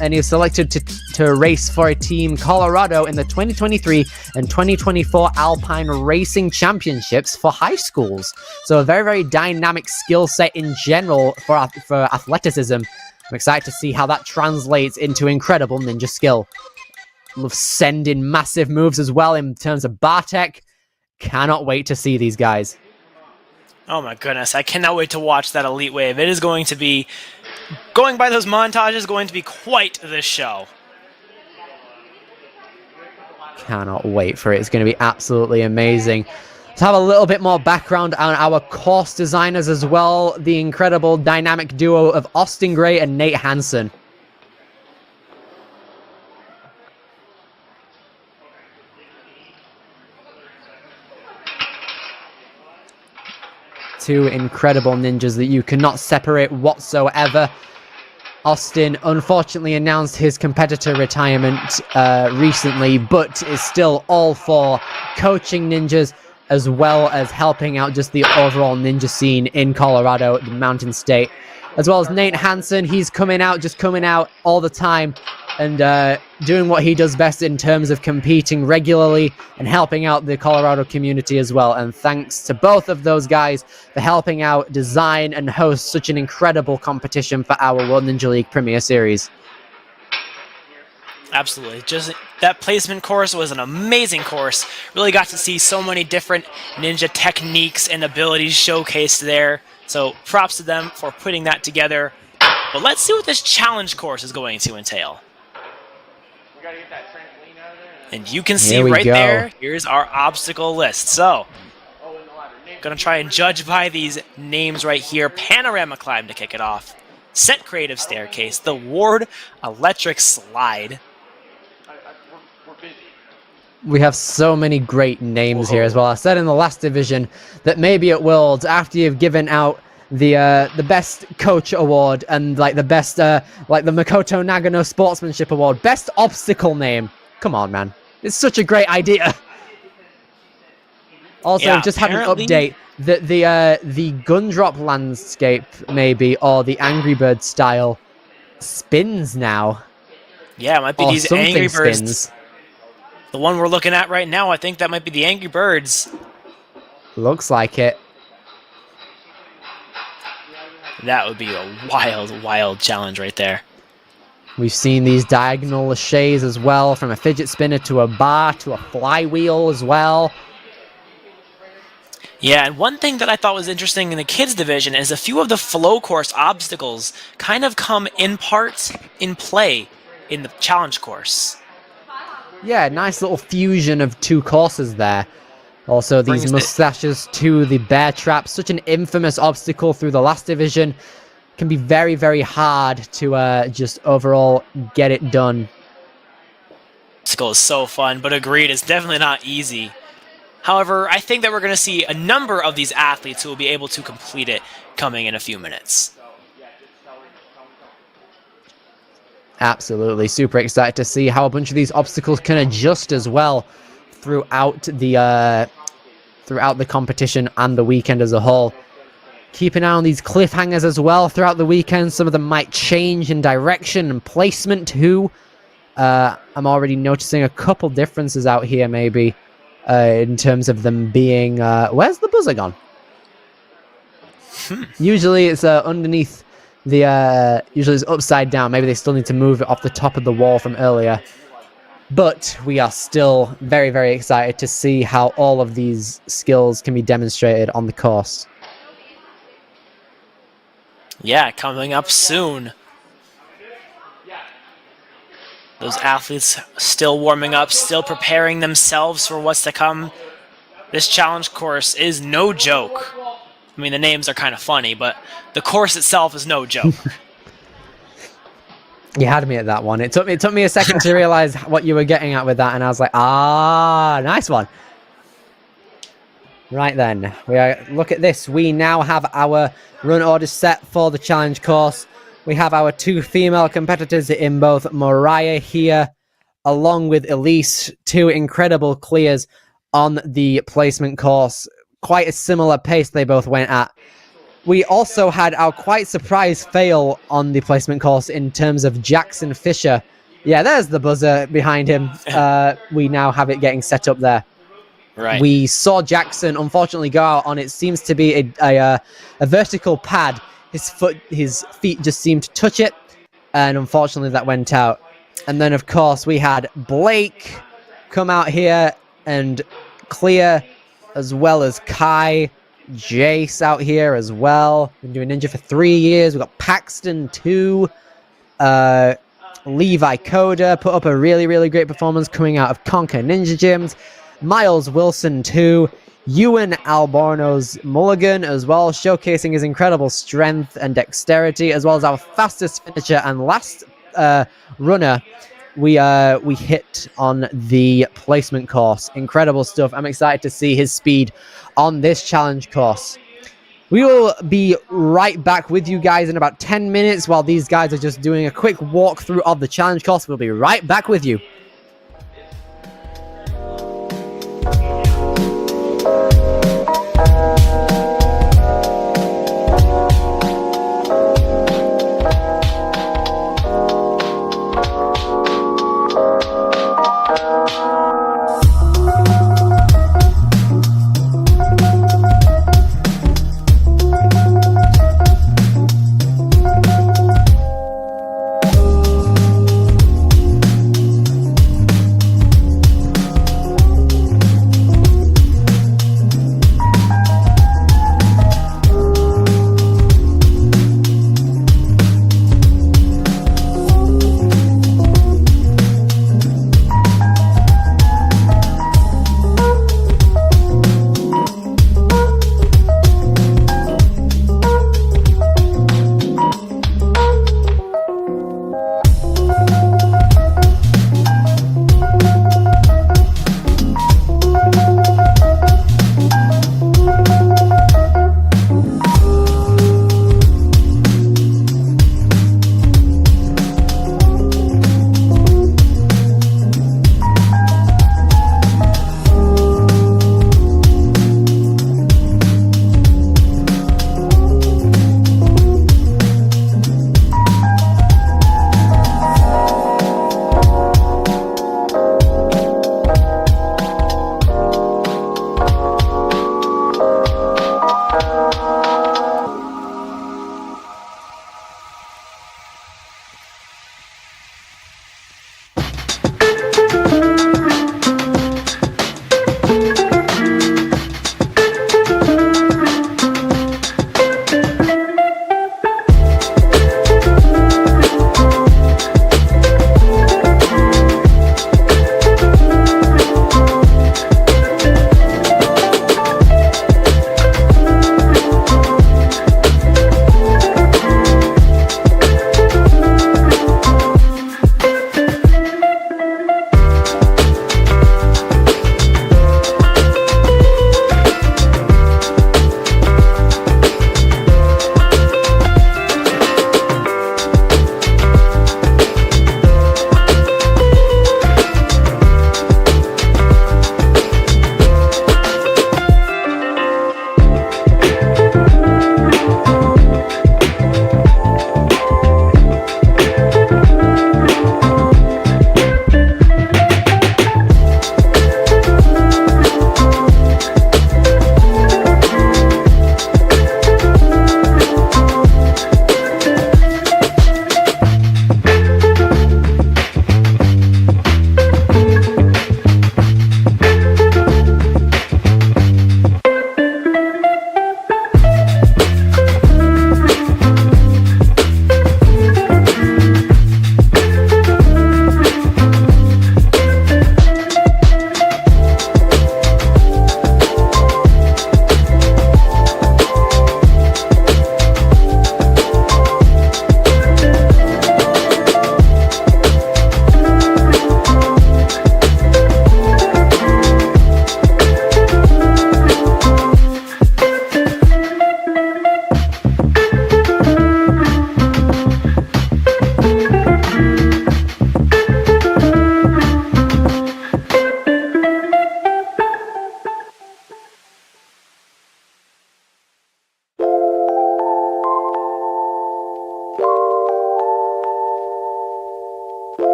And he was selected to race for Team Colorado in the 2023 and 2024 Alpine Racing Championships for high schools. So a very, very dynamic skill set in general for athleticism. I'm excited to see how that translates into incredible ninja skill. Love sending massive moves as well in terms of Bartek. Cannot wait to see these guys.
Oh my goodness, I cannot wait to watch that Elite Wave. It is going to be, going by those montages, going to be quite the show.
Cannot wait for it. It's going to be absolutely amazing. Let's have a little bit more background on our course designers as well. The incredible dynamic duo of Austin Gray and Nate Hansen. Two incredible ninjas that you cannot separate whatsoever. Austin unfortunately announced his competitor retirement recently, but is still all for coaching ninjas as well as helping out just the overall ninja scene in Colorado, the Mountain State. As well as Nate Hansen, he's coming out all the time and doing what he does best in terms of competing regularly and helping out the Colorado community as well. And thanks to both of those guys for helping out design and host such an incredible competition for our World Ninja League Premier Series.
Absolutely. Just that placement course was an amazing course. Really got to see so many different ninja techniques and abilities showcased there. So props to them for putting that together. But let's see what this challenge course is going to entail. And you can see right there, here's our obstacle list. So, gonna try and judge by these names right here. Panorama Climb to kick it off. Set Creative Staircase. The Ward Electric Slide.
We have so many great names here as well. I said in the last division that maybe at Worlds, after you've given out the best coach award and like the best like the Makoto Nagano Sportsmanship Award, best obstacle name. Come on, man. It's such a great idea. Also,
yeah,
just had an update that the gun drop landscape maybe, or the Angry Bird style, spins now.
Yeah, it might be
or
these Angry Birds.
Spins.
The one we're looking at right now, I think that might be the Angry Birds.
Looks like it.
That would be a wild, wild challenge right there.
We've seen these diagonal laches as well, from a fidget spinner to a bar to a flywheel as well.
Yeah, and one thing that I thought was interesting in the kids division is a few of the flow course obstacles kind of come in part in play in the challenge course.
Yeah, nice little fusion of two courses there. Also, these mustaches to the bear trap, such an infamous obstacle through the last division. Can be very, very hard to just overall get it done.
Obstacle is so fun, but agreed, it's definitely not easy. However, I think that we're going to see a number of these athletes who will be able to complete it coming in a few minutes.
Absolutely, super excited to see how a bunch of these obstacles can adjust as well throughout the competition and the weekend as a whole. Keep an eye on these cliffhangers as well throughout the weekend. Some of them might change in direction and placement too. I'm already noticing a couple differences out here maybe in terms of them being... where's the buzzer gone? Usually it's underneath the... usually it's upside down. Maybe they still need to move it off the top of the wall from earlier. But we are still very, very excited to see how all of these skills can be demonstrated on the course.
Yeah, coming up soon. Those athletes still warming up, still preparing themselves for what's to come. This challenge course is no joke. I mean, the names are kind of funny, but the course itself is no joke.
You had me at that one. It took me a second to realize what you were getting at with that, and I was like, nice one. Right then, look at this. We now have our run orders set for the challenge course. We have our two female competitors in both Mariah here, along with Elise, two incredible clears on the placement course. Quite a similar pace they both went at. We also had our quite surprise fail on the placement course in terms of Jackson Fisher. Yeah, there's the buzzer behind him. We now have it getting set up there.
Right.
We saw Jackson unfortunately go out on it seems to be a vertical pad. His feet just seemed to touch it, and unfortunately that went out. And then of course we had Blake come out here and clear, as well as Kai. Jace out here as well. Been doing Ninja for 3 years. We've got Paxton 2. Levi Coda put up a really, really great performance coming out of Conquer Ninja Gyms. Miles Wilson 2. Ewan Albornoz Mulligan as well, showcasing his incredible strength and dexterity, as well as our fastest finisher and last runner. We hit on the placement course. Incredible stuff. I'm excited to see his speed on this challenge course. We will be right back with you guys in about 10 minutes while these guys are just doing a quick walkthrough of the challenge course. We'll be right back with you.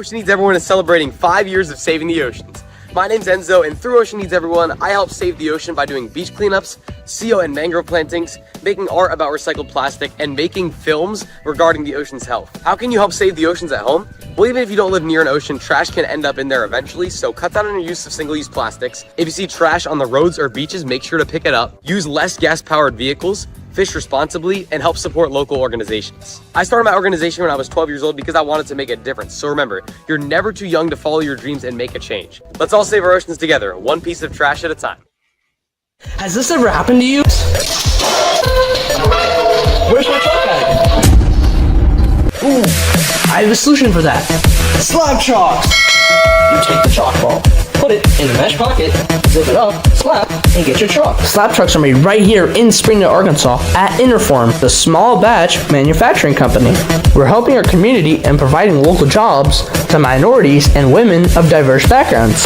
Ocean Needs Everyone is celebrating 5 years of saving the oceans. My name's Enzo, and through Ocean Needs Everyone, I help save the ocean by doing beach cleanups, CO and mangrove plantings, making art about recycled plastic, and making films regarding the ocean's health. How can you help save the oceans at home? Well, even if you don't live near an ocean, trash can end up in there eventually, so cut down on your use of single-use plastics. If you see trash on the roads or beaches, make sure to pick it up. Use less gas-powered vehicles, fish responsibly, and help support local organizations. I started my organization when I was 12 years old because I wanted to make a difference. So remember, you're never too young to follow your dreams and make a change. Let's all save our oceans together, one piece of trash at a time.
Has this ever happened to you? Where's my truck bag? Ooh, I have a solution for that. Slab chalks! You take the chalk ball, put it in the mesh pocket, zip it up, slap, and get your chalk. Slab trucks are made right here in Springdale, Arkansas at Interform, the small batch manufacturing company. We're helping our community and providing local jobs to minorities and women of diverse backgrounds.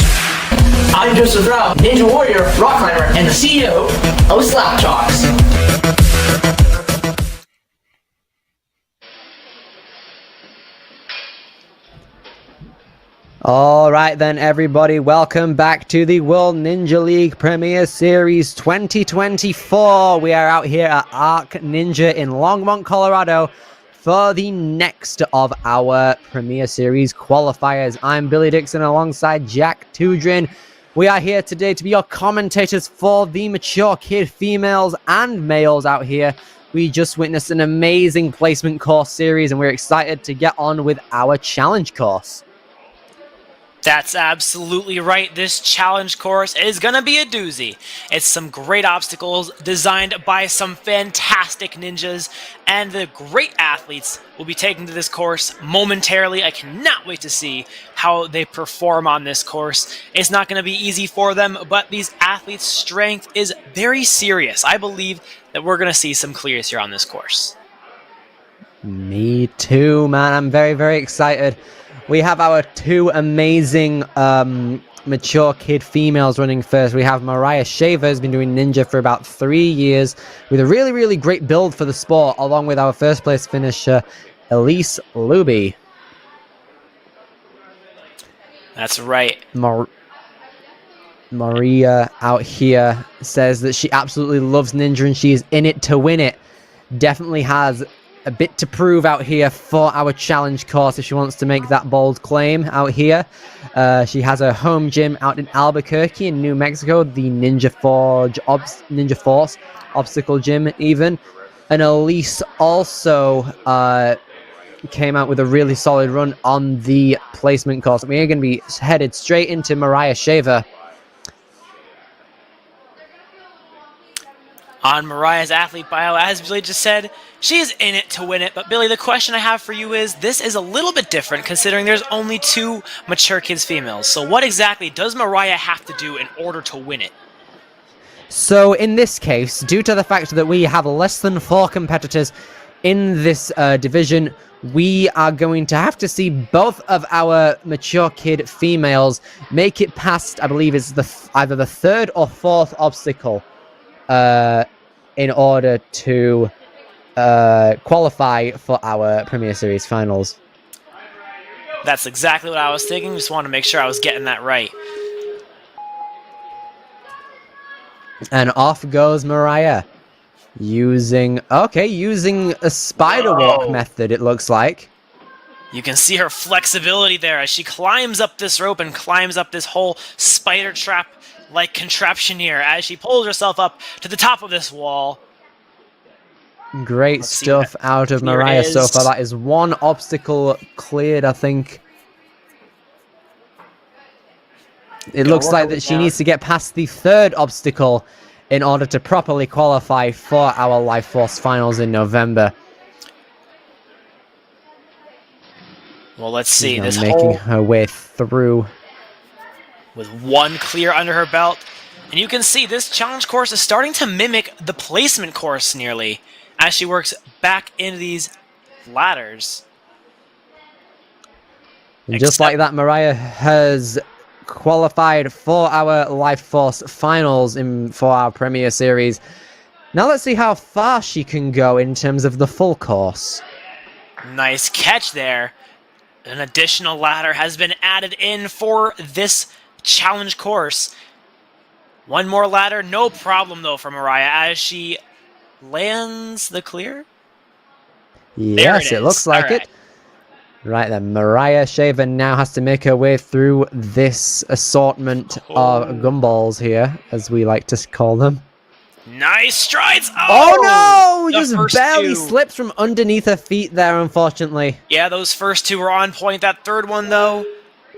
I'm Joseph Rao, Ninja Warrior, Rock Climber, and the CEO of Slap Chalks.
All right then, everybody, welcome back to the World Ninja League Premier Series 2024. We are out here at Arc Ninja in Longmont, Colorado for the next of our Premier Series qualifiers. I'm Billy Dixon alongside Jack Tudrin. We are here today to be your commentators for the mature kid females and males out here. We just witnessed an amazing placement course series and we're excited to get on with our challenge course.
That's absolutely right. This challenge course is going to be a doozy. It's some great obstacles designed by some fantastic ninjas, and the great athletes will be taken to this course momentarily. I cannot wait to see how they perform on this course. It's not going to be easy for them, but these athletes' strength is very serious. I believe that we're going to see some clears here on this course.
Me too, man. I'm very, very excited. We have our two amazing mature kid females running first. We have Mariah Shaver, who's been doing ninja for about 3 years with a really, really great build for the sport, along with our first place finisher, Elise Luby.
That's right.
Maria out here says that she absolutely loves ninja and she is in it to win it. Definitely has a bit to prove out here for our challenge course if she wants to make that bold claim out here. She has a home gym out in Albuquerque in New Mexico, the Ninja Force obstacle gym even. And Elise also came out with a really solid run on the placement course. We are going to be headed straight into Mariah Shaver.
On Mariah's athlete bio, as Billy just said, she is in it to win it. But Billy, the question I have for you is, this is a little bit different considering there's only 2 mature kids females. So what exactly does Mariah have to do in order to win it?
So in this case, due to the fact that we have less than 4 competitors in this division, we are going to have to see both of our mature kid females make it past, I believe it's either the 3rd or 4th obstacle in order to qualify for our Premier Series finals.
That's exactly what I was thinking. Just wanted to make sure I was getting that right.
And off goes Mariah. Using a spider walk method, it looks like.
You can see her flexibility there as she climbs up this rope and climbs up this whole spider trap like contraptioneer as she pulls herself up to the top of this wall.
Great stuff out of Mariah so far. That is 1 obstacle cleared, I think. It looks like that she needs to get past the 3rd obstacle in order to properly qualify for our Life Force finals in November.
Well, let's see.
She's making her way through.
With 1 clear under her belt. And you can see this challenge course is starting to mimic the placement course nearly as she works back into these ladders.
And just like that, Mariah has qualified for our Life Force finals for our Premier Series. Now let's see how far she can go in terms of the full course.
Nice catch there. An additional ladder has been added in for this challenge course. One more ladder, no problem though for Mariah as she lands the clear.
Yes, it looks like it. Right then, Mariah Shaver now has to make her way through this assortment of gumballs here, as we like to call them.
Nice strides!
Oh no!
The
Just
first
barely
two.
slipped from underneath her feet there, unfortunately.
Yeah, those first two were on point. That third one, though,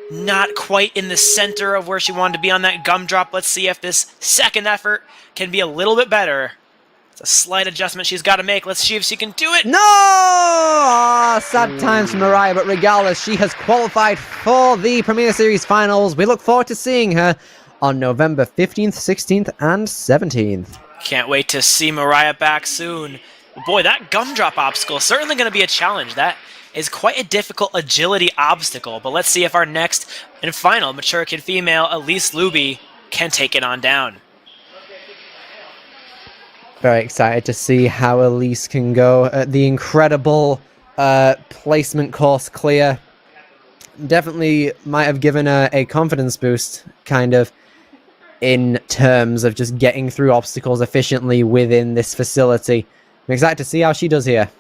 not quite in the center of where she wanted to be on that gumdrop. Let's see if this second effort can be a little bit better. It's a slight adjustment she's got to make. Let's see if she can do it.
No! Oh, sad times for Mariah, but regardless, she has qualified for the Premier Series finals. We look forward to seeing her on November 15th, 16th, and 17th.
Can't wait to see Mariah back soon. Boy, that gumdrop obstacle is certainly going to be a challenge. That is quite a difficult agility obstacle. But let's see if our next and final mature kid female, Elise Luby, can take it on down.
Very excited to see how Elise can go at the incredible placement course clear. Definitely might have given her a confidence boost, kind of, in terms of just getting through obstacles efficiently within this facility. I'm excited to see how she does here.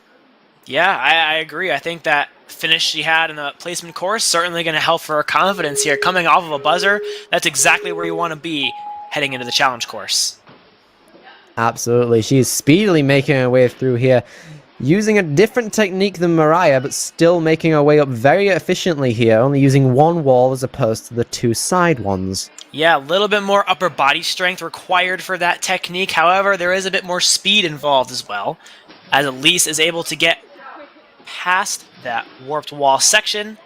Yeah, I agree. I think that finish she had in the placement course certainly going to help for her confidence here. Coming off of a buzzer, that's exactly where you want to be heading into the challenge course.
Absolutely. She's speedily making her way through here, using a different technique than Mariah, but still making her way up very efficiently here, only using one wall as opposed to the two side ones.
Yeah, a little bit more upper body strength required for that technique. However, there is a bit more speed involved as well, as Elise is able to get past that warped wall section.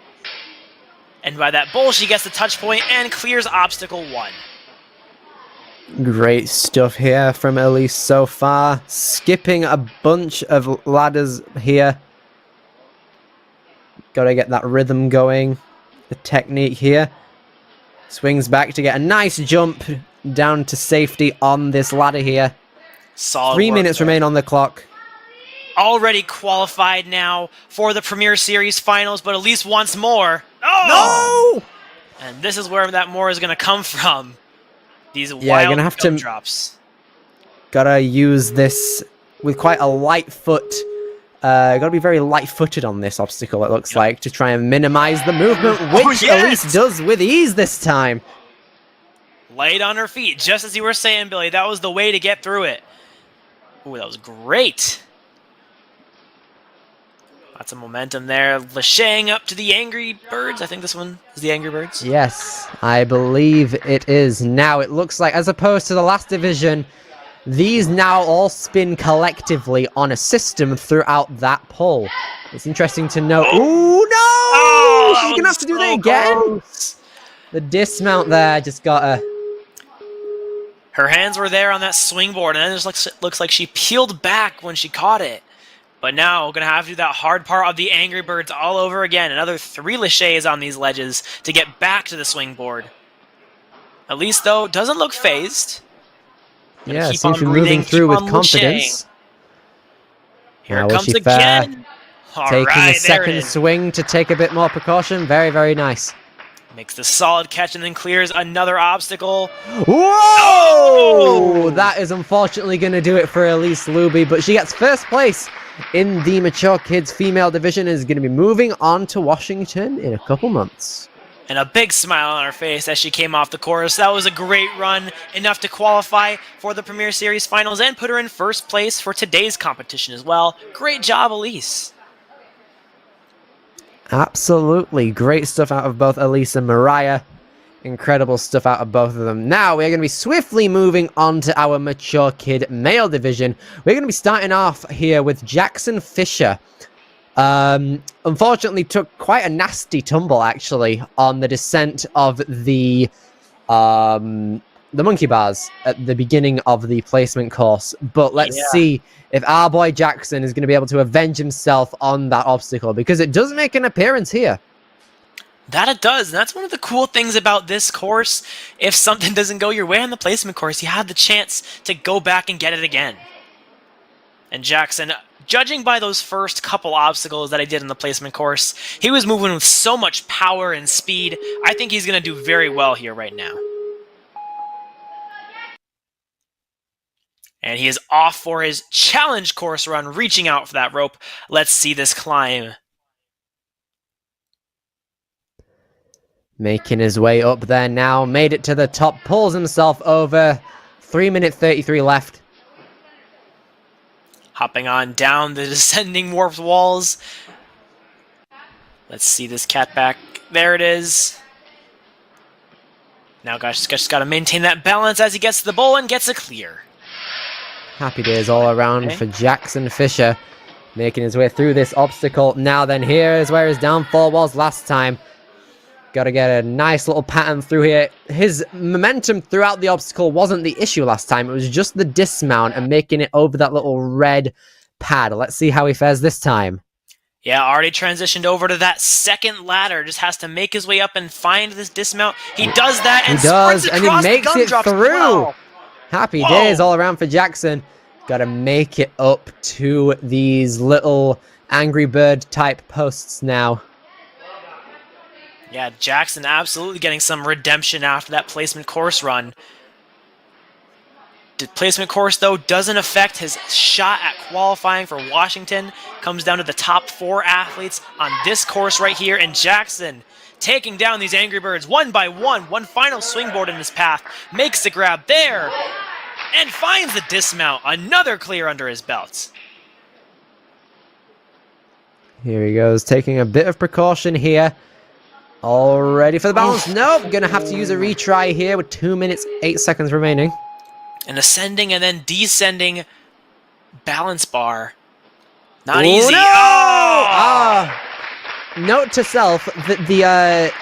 And by that bowl, she gets the touch point and clears obstacle 1.
Great stuff here from Elise so far. Skipping a bunch of ladders here. Gotta get that rhythm going. The technique here. Swings back to get a nice jump down to safety on this ladder here.
Solid
3
work
minutes
there.
remain on the clock.
Already qualified now for the Premier Series finals, but Elise wants more. Oh!
No!
And this is where that more is going to come from. These
Yeah, you're
wild
gonna have to
drops.
Gotta use this with quite a light foot. Gotta be very light-footed on this obstacle, it looks like, to try and minimize the movement, which Elise does with ease this time.
Light on her feet, just as you were saying, Billy. That was the way to get through it. Ooh, that was great. Lots of momentum there. Lashang up to the Angry Birds. I think this one is the Angry Birds.
Yes, I believe it is. Now, it looks like, as opposed to the last division, these now all spin collectively on a system throughout that pole. It's interesting to note. Ooh, no!
Oh,
She's gonna have to do that again?
close.
The dismount there just got a...
Her hands were there on that swing board, and then it just looks like she peeled back when she caught it. But now we're going to have to do that hard part of the Angry Birds all over again. Another 3 laches on these ledges to get back to the swing board. Elise, though, doesn't look phased.
Yeah,
keep
seems
on
to be
breathing,
moving through
keep
with
on
confidence.
Here
Now,
it
will
comes
she fare?
again. All
Taking
right,
a
there it
second
is.
swing to take a bit more precaution. Very, very nice.
Makes the solid catch and then clears another obstacle.
Whoa! That is unfortunately going to do it for Elise Luby, but she gets first place in the Mature Kids female division and is going to be moving on to Washington in a couple months.
And a big smile on her face as she came off the course. That was a great run, enough to qualify for the Premier Series finals and put her in first place for today's competition as well. Great job, Elise.
Absolutely. Great stuff out of both Elise and Mariah. Incredible stuff out of both of them. Now we're going to be swiftly moving on to our Mature Kid male division. We're going to be starting off here with Jackson Fisher. Unfortunately took quite a nasty tumble actually on the descent of the monkey bars at the beginning of the placement course. But let's see if our boy Jackson is going to be able to avenge himself on that obstacle, because it does make an appearance here.
That it does, and that's one of the cool things about this course. If something doesn't go your way on the placement course, you have the chance to go back and get it again. And Jackson judging by those first couple obstacles that I did in the placement course, he was moving with so much power and speed. I think he's going to do very well here right now. And he is off for his challenge course run, reaching out for that rope. Let's see this climb.
Making his way up there now, made it to the top, pulls himself over. 3 minute 33 left.
Hopping on down the descending warped walls. Let's see this cat back. There it is. Now gosh, just got to maintain that balance as he gets to the bowl and gets a clear.
Happy days all around for Jackson Fisher, making his way through this obstacle. Now then, here is where his downfall was last time. Got to get a nice little pattern through here. His momentum throughout the obstacle wasn't the issue last time. It was just the dismount and making it over that little red pad. Let's see how he fares this time.
Yeah, already transitioned over to that second ladder. Just has to make his way up and find this dismount. He does that and sprints
and
across
he makes
the
it through.
well.
Happy days all around for Jackson. Got to make it up to these little Angry Bird type posts now.
Yeah, Jackson absolutely getting some redemption after that placement course run. The placement course, though, doesn't affect his shot at qualifying for Washington. Comes down to the top 4 athletes on this course right here. And Jackson taking down these Angry Birds one by one. One final swingboard in his path. Makes the grab there. And finds the dismount. Another clear under his belt.
Here he goes, taking a bit of precaution here. All ready for the balance. Nope, gonna have to use a retry here with 2 minutes, 8 seconds remaining.
An ascending and then descending balance bar. Not easy.
No!
Oh!
Note to self that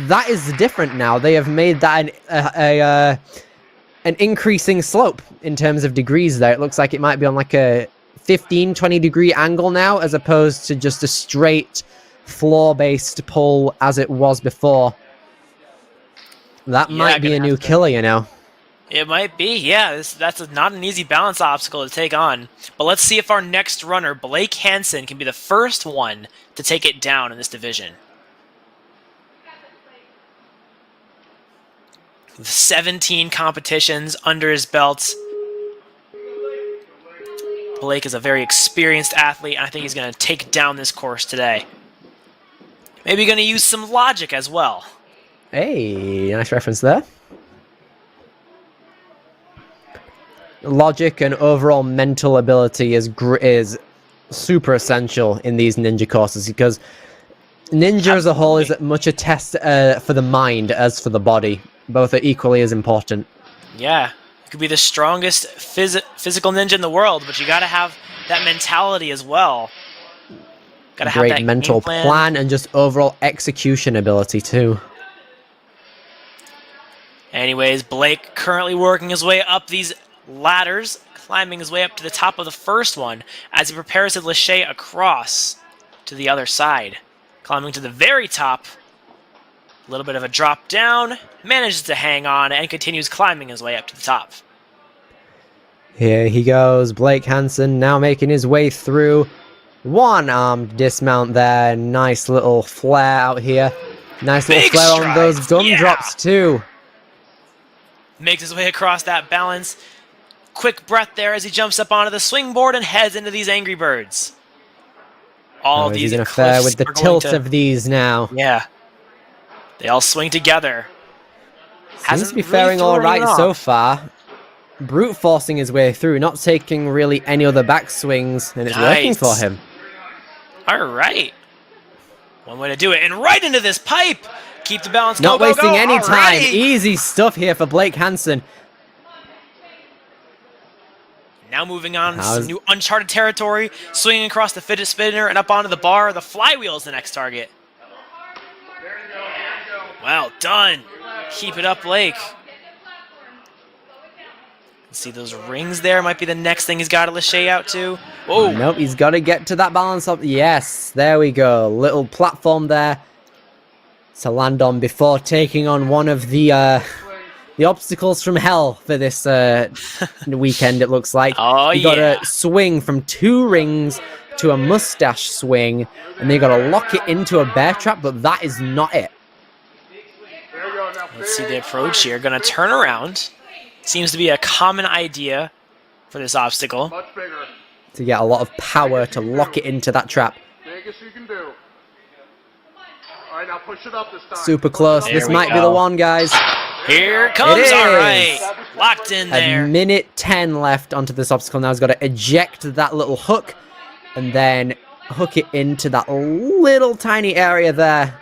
that is different now. They have made that an increasing slope in terms of degrees there. It looks like it might be on like a 15-20 degree angle now, as opposed to just a straight floor-based pull as it was before. That might be a new killer, you know.
It might be, yeah. That's not an easy balance obstacle to take on. But let's see if our next runner, Blake Hansen, can be the first one to take it down in this division. With 17 competitions under his belt, Blake is a very experienced athlete, and I think he's going to take down this course today. Maybe going to use some logic as well.
Hey, nice reference there. Logic and overall mental ability is super essential in these ninja courses, because ninja as a whole is much a test for the mind as for the body. Both are equally as important.
Yeah, you could be the strongest physical ninja in the world, but you got to have that mentality as well. Got to have that
great mental plan and just overall execution ability too.
Anyways, Blake currently working his way up these ladders, climbing his way up to the top of the first one as he prepares to lâcher across to the other side. Climbing to the very top, a little bit of a drop down, manages to hang on and continues climbing his way up to the top.
Here he goes, Blake Hansen now making his way through. One-armed dismount there, nice little flare out here. Nice little
Big
flare on
strides,
those gumdrops too.
Makes his way across that balance. Quick breath there as he jumps up onto the swing board and heads into these Angry Birds. All of these
gonna fare with the tilt of these now.
Yeah. They all swing together.
Seems to be faring all right so far. Brute forcing his way through, not taking really any other backswings, and it's working for him.
All right. One way to do it, and right into this pipe. Keep the balance.
Not wasting any time.
Alrighty.
Easy stuff here for Blake Hansen.
Now moving on to some new uncharted territory, swinging across the fidget spinner and up onto the bar. The flywheel is the next target. Well done. Keep it up, Blake. See those rings there? Might be the next thing he's got to lâcher out to. Whoa.
Nope, he's got to get to that balance up. Yes, there we go. Little platform there to land on before taking on one of the the obstacles from hell for this weekend, it looks like.
Oh,
You gotta
yeah.
swing from 2 rings to a mustache swing, and then you gotta lock it into a bear trap, but that is not it.
Let's see the approach here. Gonna turn around. Seems to be a common idea for this obstacle.
Much bigger.
To get a lot of power to lock it into that trap.
Biggest you can do. All right, now push it up this time.
Super close.
There
This
we
might be
go.
the one, guys.
Here it comes.
It
All
is.
right. Locked in
A
there.
minute 10 left onto this obstacle. Now he's got to eject that little hook and then hook it into that little tiny area there.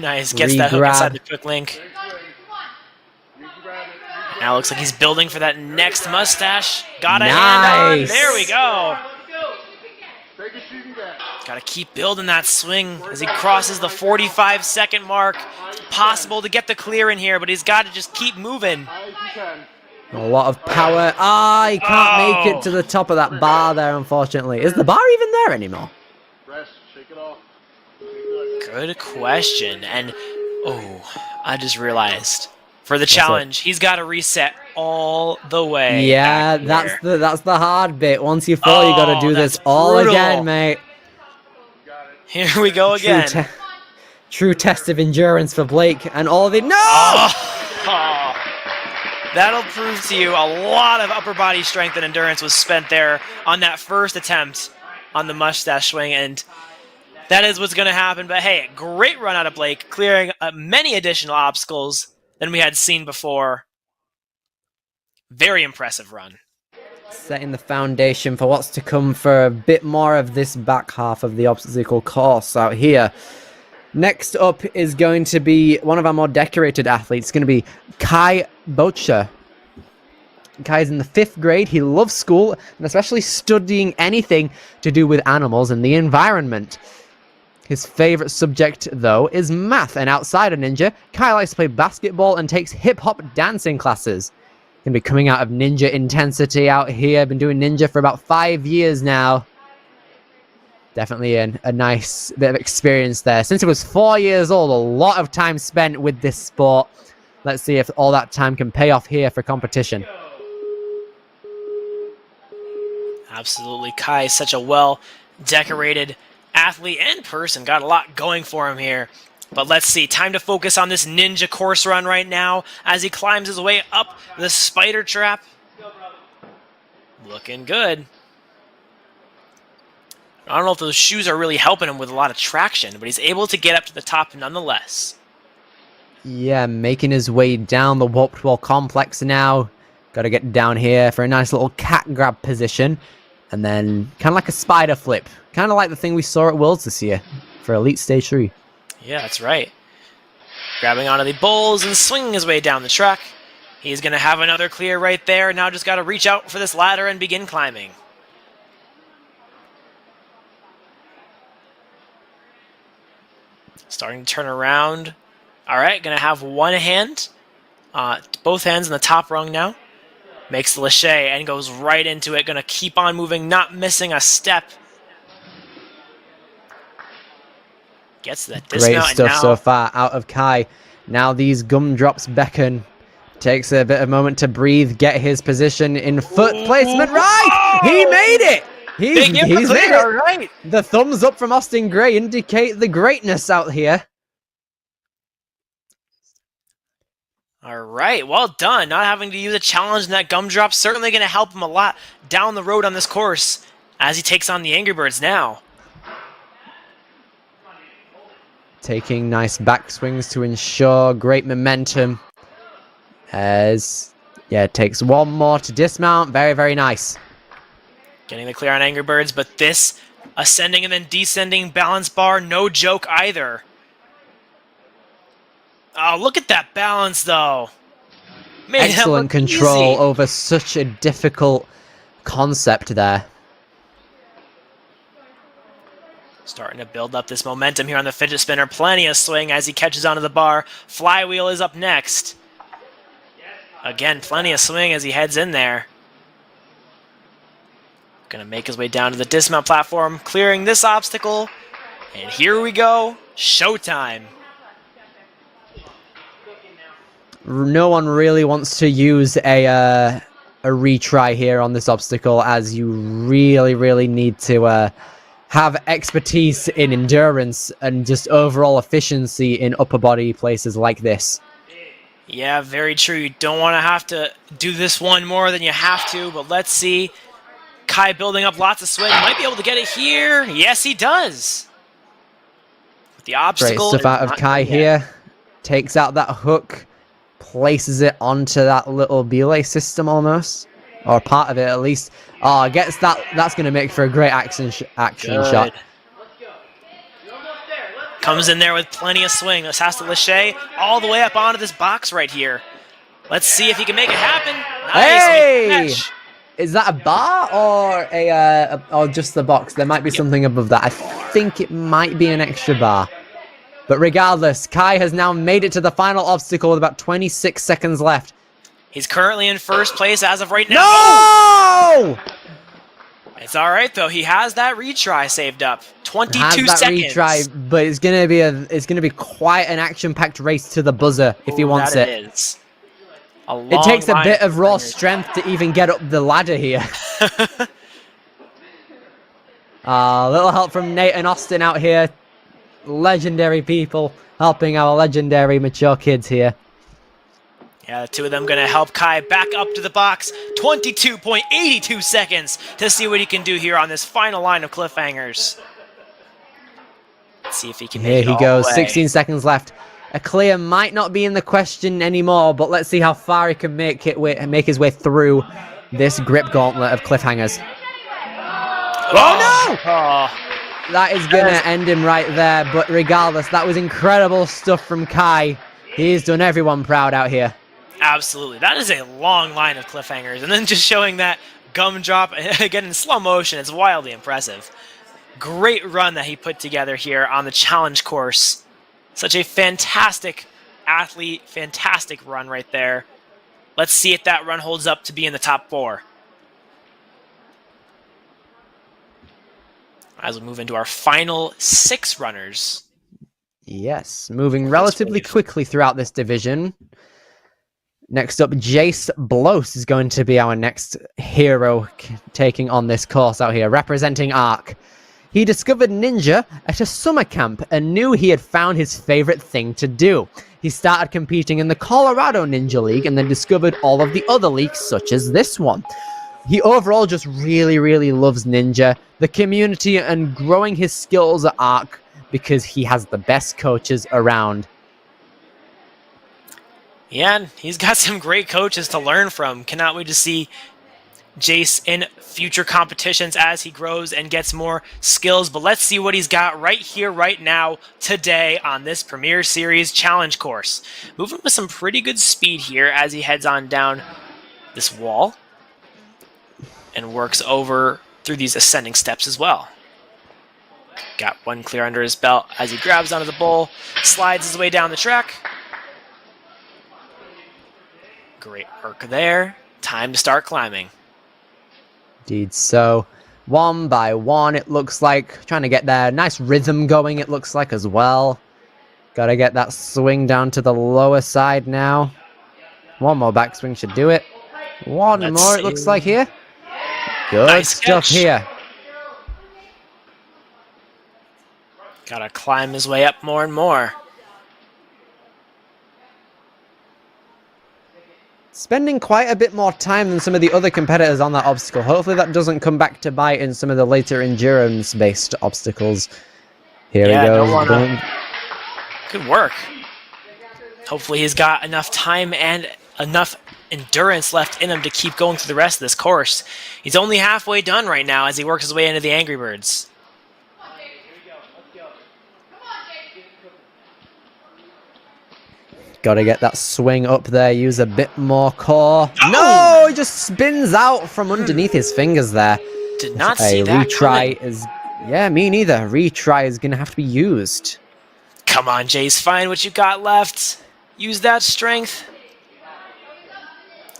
Nice. Gets that hook
Re-grab.
inside the quick link. Now looks like he's building for that next mustache. Got a hand on.
Nice.
There we go.
Biggest you can get.
Got to keep building that swing as he crosses the 45-second mark. It's possible to get the clear in here, but he's got to just keep moving.
High as you can.
A lot of power. He can't make it to the top of that bar there, unfortunately. Is the bar even there anymore?
Rest. Shake it off.
Good question. And, I just realized. For the challenge, he's got to reset all the way.
Yeah,
back here.
that's the hard bit. Once you fall, you got to do this
that's
all
brutal.
again, mate.
Here we go again.
True test of endurance for Blake and all the
That'll prove to you a lot of upper body strength and endurance was spent there on that first attempt on the mustache swing, and that is what's going to happen. But hey, great run out of Blake, clearing many additional obstacles than we had seen before. Very impressive run.
Setting the foundation for what's to come for a bit more of this back half of the obstacle course out here. Next up is going to be one of our more decorated athletes. It's going to be Kai Bocher. Kai's in the 5th grade. He loves school, and especially studying anything to do with animals and the environment. His favorite subject, though, is math, and outside of Ninja, Kai likes to play basketball and takes hip-hop dancing classes. Gonna be coming out of Ninja intensity out here. Been doing Ninja for about 5 years now. Definitely a nice bit of experience there. Since he was 4 years old, a lot of time spent with this sport. Let's see if all that time can pay off here for competition.
Absolutely. Kai is such a well-decorated athlete and person. Got a lot going for him here. But let's see. Time to focus on this Ninja course run right now as he climbs his way up the spider trap. Looking good. I don't know if those shoes are really helping him with a lot of traction, but he's able to get up to the top nonetheless.
Yeah, making his way down the warped wall complex now. Got to get down here for a nice little cat grab position. And then kind of like a spider flip. Kind of like the thing we saw at Worlds this year for Elite Stage 3.
Yeah, that's right. Grabbing onto the bowls and swinging his way down the track. He's going to have another clear right there. Now just got to reach out for this ladder and begin climbing. Starting to turn around. All right, going to have one hand. Both hands in the top rung now. Makes the lache and goes right into it. Going to keep on moving, not missing a step. Gets to that dismount.
Great stuff so far out of Kai. Now these gumdrops beckon. Takes a bit of a moment to breathe, get his position in foot placement. Right! He made it! He's made it!
All right.
The thumbs up from Austin Gray indicate the greatness out here.
All right, well done. Not having to use a challenge in that gumdrop. Certainly going to help him a lot down the road on this course as he takes on the Angry Birds now.
Taking nice backswings to ensure great momentum. As, yeah, it takes one more to dismount. Very, very nice.
Getting the clear on Angry Birds, but this ascending and then descending balance bar, no joke either. Oh, look at that balance, though. Made
Excellent control over such a difficult concept there.
Starting to build up this momentum here on the fidget spinner. Plenty of swing as he catches onto the bar. Flywheel is up next. Again, plenty of swing as he heads in there. Gonna make his way down to the dismount platform, clearing this obstacle. And here we go. Showtime.
No one really wants to use a retry here on this obstacle, as you really need to have expertise in endurance and just overall efficiency in upper body places like this.
Yeah, very true. You don't want to have to do this one more than you have to, but let's see. Kai building up lots of swing. Might be able to get it here. Yes, he does. But the obstacle
Great stuff out
is
of
not
Kai
done yet.
here. Takes out that hook, places it onto that little belay system almost, or part of it at least. Oh, gets that. That's going to make for a great action shot.
Comes in there with plenty of swing. This has to Lachey all the way up onto this box right here. Let's see if he can make it happen. Nice.
Hey! Is that a bar or or just the box? There might be something above that. I think it might be an extra bar. But regardless, Kai has now made it to the final obstacle with about 26 seconds left.
He's currently in first place as of right now.
No!
It's all right though. He has that retry saved up. 22
Has that
seconds.
retry, but it's gonna be quite an action-packed race to the buzzer if he wants
that
it.
Is.
It takes a bit of raw strength to even get up the ladder here. A little help from Nate and Austin out here. Legendary people helping our legendary mature kids here.
Yeah, the two of them going to help Kai back up to the box. 22.82 seconds to see what he can do here on this final line of cliffhangers. Let's see if he can make it
Here
all
he goes,
the way.
16 seconds left. A clear might not be in the question anymore, but let's see how far he can make his way through this grip gauntlet of cliffhangers. Oh no!
Oh,
That is going to end him right there, but regardless, that was incredible stuff from Kai. He's done everyone proud out here.
absolutely. That is a long line of cliffhangers. And then just showing that gumdrop again in slow motion is wildly impressive. Great run that he put together here on the challenge course. Such a fantastic athlete, fantastic run right there. Let's see if that run holds up to be in the top 4. As we move into our final 6 runners.
Yes, moving relatively quickly throughout this division. Next up, Jace Blos is going to be our next hero taking on this course out here, representing ARC. He discovered Ninja at a summer camp and knew he had found his favorite thing to do. He started competing in the Colorado Ninja League and then discovered all of the other leagues, such as this one. He overall just really loves Ninja, the community, and growing his skills at ARC because he has the best coaches around.
Yeah, and he's got some great coaches to learn from. Cannot wait to see Jace in future competitions as he grows and gets more skills. But let's see what he's got right here, right now, today on this Premier Series challenge course. Moving with some pretty good speed here as he heads on down this wall and works over through these ascending steps as well. Got one clear under his belt as he grabs onto the bowl, slides his way down the track. Great work there. Time to start climbing.
Indeed, so one by one, it looks like. Trying to get their nice rhythm going, it looks like as well. Gotta get that swing down to the lower side now. One more backswing should do it. One
Let's
more,
see.
it looks like here. Good
Nice
stuff
catch.
here.
Gotta climb his way up more and more.
Spending quite a bit more time than some of the other competitors on that obstacle. Hopefully that doesn't come back to bite in some of the later endurance-based obstacles. Here
Yeah,
he goes.
don't wanna-
Boom.
Good work. Hopefully he's got enough time and enough endurance left in him to keep going through the rest of this course. He's only halfway done right now as he works his way into the Angry Birds.
Gotta get that swing up there, use a bit more core.
Oh!
No, he just spins out from underneath his fingers there.
Did not
A
see that
retry
coming.
is... Yeah, me neither. Retry is gonna have to be used.
Come on, Jace, find what you got left. Use that strength.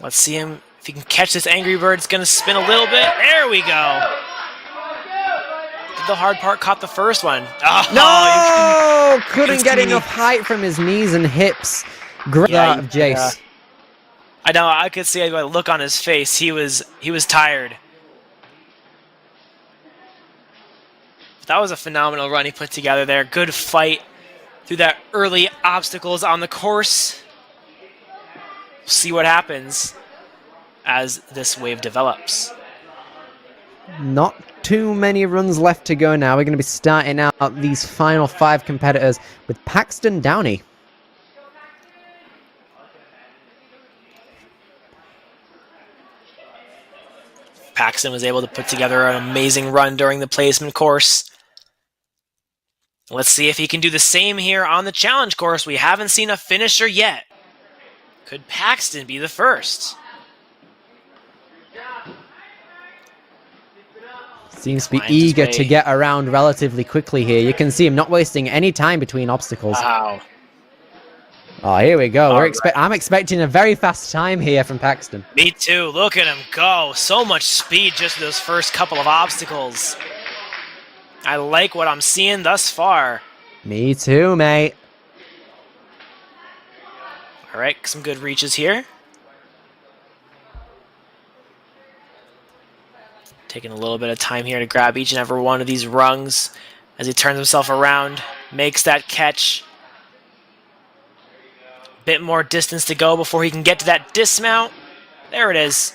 Let's see him. If he can catch this Angry Bird, it's going to spin a little bit. There we go. Did the hard part, caught the first one. Oh,
No! Couldn't
It's
get
teeny.
enough height from his knees and hips. Great
Yeah,
start of Jace.
I know, I could see by the look on his face, he was tired. That was a phenomenal run he put together there. Good fight through that early obstacles on the course. We'll see what happens as this wave develops.
Not too many runs left to go now. We're going to be starting out these final 5 competitors with Paxton Downey.
Paxton was able to put together an amazing run during the placement course. Let's see if he can do the same here on the challenge course. We haven't seen a finisher yet. Could Paxton be the first?
Seems to be eager to get around relatively quickly here. You can see him not wasting any time between obstacles.
Wow.
Oh, here we go.
All right.
I'm expecting a very fast time here from Paxton.
Me too. Look at him go. So much speed just those first couple of obstacles. I like what I'm seeing thus far.
Me too, mate.
All right, some good reaches here. Taking a little bit of time here to grab each and every one of these rungs as he turns himself around, makes that catch. Bit more distance to go before he can get to that dismount. There it is.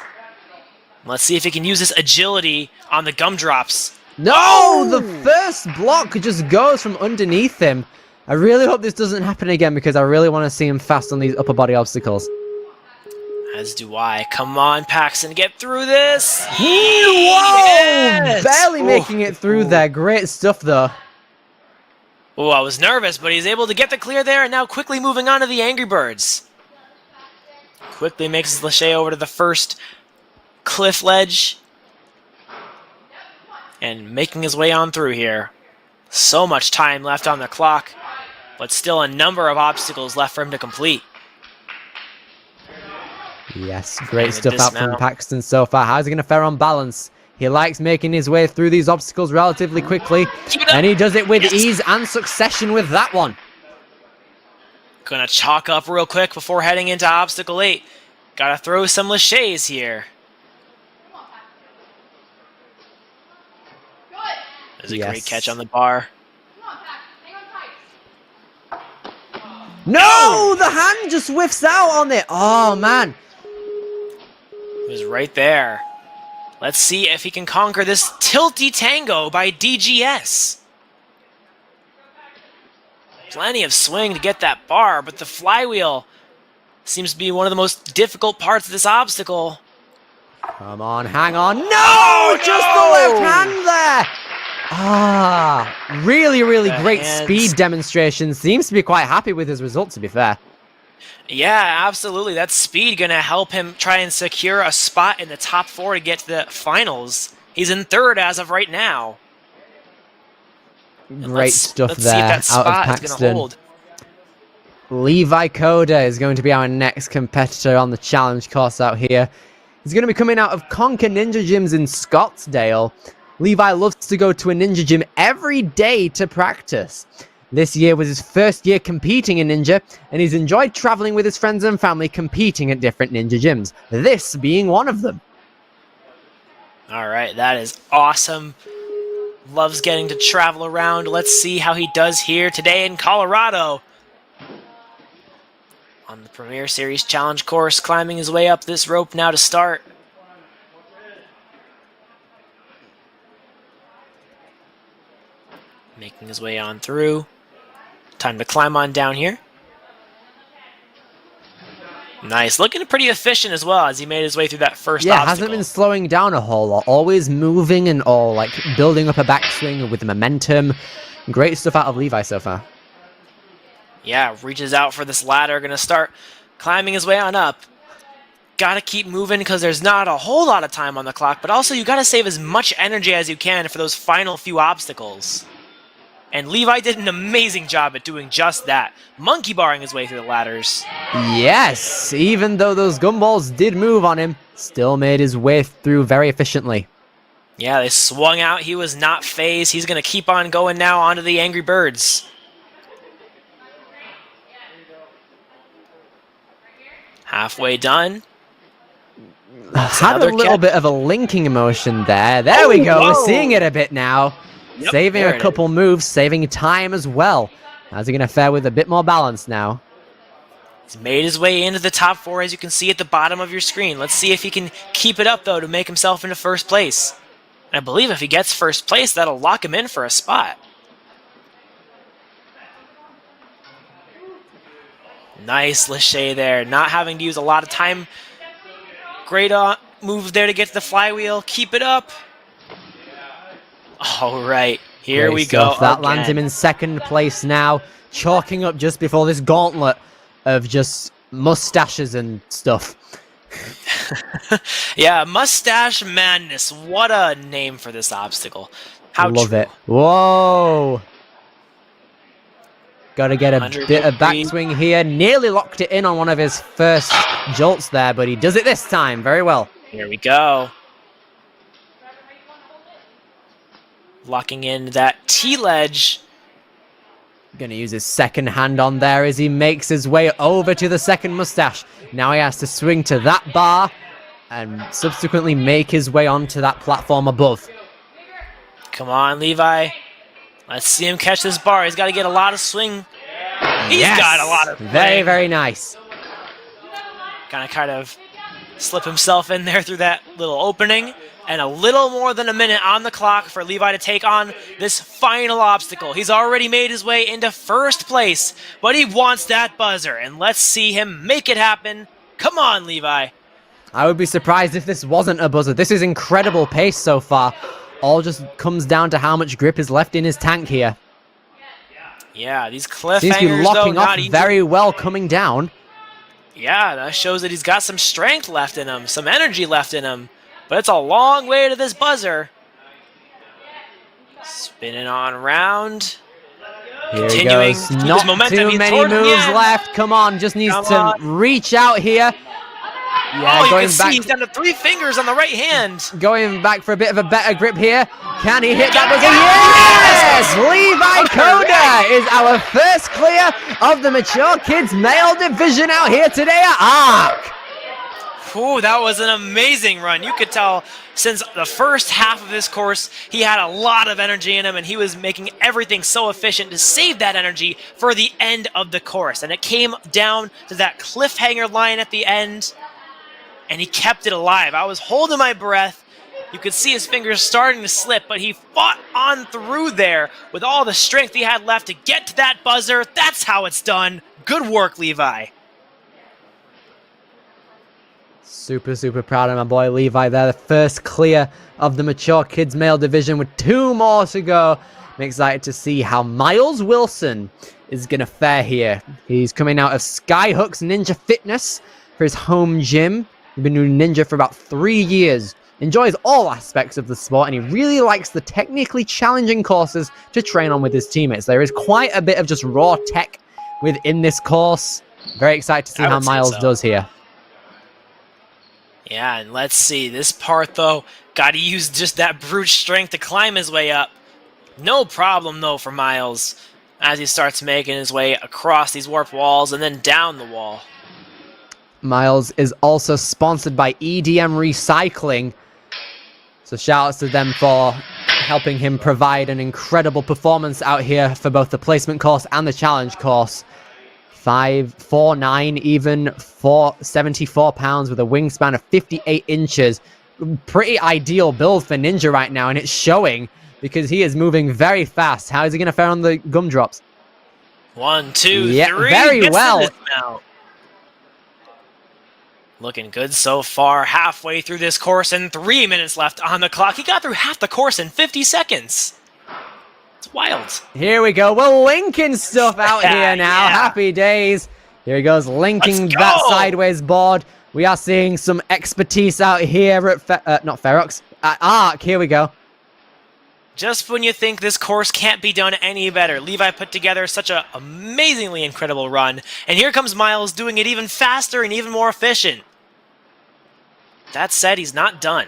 Let's see if he can use this agility on the gumdrops.
No, the first block just goes from underneath him. I really hope this doesn't happen again because I really want to see him fast on these upper body obstacles.
As do I. Come on, Paxton, get through this.
Whoa!
Yes!
Barely making it through there. Great stuff, though.
Oh, I was nervous, but he's able to get the clear there, and now quickly moving on to the Angry Birds. Quickly makes his lache over to the first cliff ledge. And making his way on through here. So much time left on the clock, but still a number of obstacles left for him to complete.
Yes, great
And a
stuff out from
dismount.
Paxton so far. How's he going to fare on balance? He likes making his way through these obstacles relatively quickly,
Keep it up.
and he does it with
Yes.
ease and succession with that one.
Gonna chalk up real quick before heading into obstacle 8. Gotta throw some laches here. There's a great
Yes.
catch on the bar.
No, the hand just whiffs out on it. Oh, man.
It was right there. Let's see if he can conquer this Tilty Tango by DGS. Plenty of swing to get that bar, but the flywheel seems to be one of the most difficult parts of this obstacle.
Come on, hang on. No, just the left hand there. Ah, really, really
The
great
hands.
speed demonstration. Seems to be quite happy with his result, to be fair.
Yeah, absolutely. That speed going to help him try and secure a spot in the top 4 to get to the finals. He's in 3rd as of right now.
Great stuff
let's see if
there
that
out of
spot is going to
Paxton.
hold.
Levi Coda is going to be our next competitor on the challenge course out here. He's going to be coming out of Conquer Ninja Gyms in Scottsdale. Levi loves to go to a ninja gym every day to practice. This year was his first year competing in ninja, and he's enjoyed traveling with his friends and family competing at different ninja gyms, this being one of them.
All right, that is awesome. Loves getting to travel around. Let's see how he does here today in Colorado. On the Premier Series Challenge course, climbing his way up this rope now to start. Making his way on through. Time to climb on down here. Nice. Looking pretty efficient as well as he made his way through that first obstacle.
Hasn't been slowing down a whole lot. Always moving and all like building up a backswing with momentum. Great stuff out of Levi so far.
Yeah, reaches out for this ladder. Going to start climbing his way on up. Got to keep moving because there's not a whole lot of time on the clock, but also you got to save as much energy as you can for those final few obstacles. And Levi did an amazing job at doing just that, monkey barring his way through the ladders.
Yes, even though those gumballs did move on him, still made his way through very efficiently.
Yeah, they swung out. He was not phased. He's going to keep on going now onto the Angry Birds. Halfway done.
Had a little bit of a linking motion there. There we go. We're seeing it a bit now.
Yep,
Saving
there
a
it
couple moves, saving time as well. How's he going to fare with a bit more balance now?
He's made his way into the top 4, as you can see at the bottom of your screen. Let's see if he can keep it up, though, to make himself into first place. And I believe if he gets first place, that'll lock him in for a spot. Nice Lachey there, not having to use a lot of time. Great move there to get to the flywheel. Keep it up. All right, here we go.
That lands him in second place now, chalking up just before this gauntlet of just mustaches and stuff.
Yeah, Mustache Madness. What a name for this obstacle. How
Love
true.
it. Whoa. Got to get a bit of
103.
backswing here. Nearly locked it in on one of his first jolts there, but he does it this time very well.
Here we go. Locking in that T-ledge.
Going to use his second hand on there as he makes his way over to the second mustache. Now he has to swing to that bar and subsequently make his way onto that platform above.
Come on, Levi. Let's see him catch this bar. He's got to get a lot of swing. He's got a lot of swing.
Very, very nice.
Gonna kind of slip himself in there through that little opening. And a little more than a minute on the clock for Levi to take on this final obstacle. He's already made his way into first place, but he wants that buzzer. And let's see him make it happen. Come on, Levi.
I would be surprised if this wasn't a buzzer. This is incredible pace so far. All just comes down to how much grip is left in his tank here.
Yeah, these cliffhangers,
Seems to be locking
though,
off
not easy.
very well coming down.
Yeah, that shows that he's got some strength left in him, some energy left in him. But it's a long way to this buzzer. Spinning on around.
Here
Continuing
he
to
goes.
keep his
Not
momentum.
too
He's
many
toward the
moves
end.
left. Come on, just needs
Come
to
on.
reach out here. Yeah,
Oh, you
going
can
back.
see he's down to 3 fingers on the right hand.
Going back for a bit of a better grip here. Can he hit that buzzer? Yes! Levi Coda is our first clear of the Mature Kids Male Division out here today at ARC.
Ooh, that was an amazing run. You could tell since the first half of this course, he had a lot of energy in him, and he was making everything so efficient to save that energy for the end of the course. And it came down to that cliffhanger line at the end, and he kept it alive. I was holding my breath. You could see his fingers starting to slip, but he fought on through there with all the strength he had left to get to that buzzer. That's how it's done. Good work, Levi.
Super, super proud of my boy Levi there. The first clear of the Mature Kids Male Division with 2 more to go. I'm excited to see how Miles Wilson is going to fare here. He's coming out of Skyhook's Ninja Fitness for his home gym. He's been doing ninja for about 3 years. Enjoys all aspects of the sport, and he really likes the technically challenging courses to train on with his teammates. There is quite a bit of just raw tech within this course. Very excited to see how Miles does here.
Yeah, and let's see. This part, though, got to use just that brute strength to climb his way up. No problem, though, for Miles as he starts making his way across these warp walls and then down the wall.
Miles is also sponsored by EDM Recycling. So shout-outs to them for helping him provide an incredible performance out here for both the placement course and the challenge course. 5'4'9", even 74 pounds with a wingspan of 58 inches. Pretty ideal build for Ninja right now, and it's showing because he is moving very fast. How is he going to fare on the gumdrops?
1, 2,
Yeah,
3.
very
Gets
well.
the dismount. Looking good so far. Halfway through this course and 3 minutes left on the clock. He got through half the course in 50 seconds. It's wild.
Here we go. We're linking stuff out here now.
Yeah.
Happy days. Here he goes, linking
Let's
that
go.
sideways board. We are seeing some expertise out here at not Ferox, at ARC. Here we go.
Just when you think this course can't be done any better, Levi put together such an amazingly incredible run. And here comes Miles doing it even faster and even more efficient. That said, he's not done.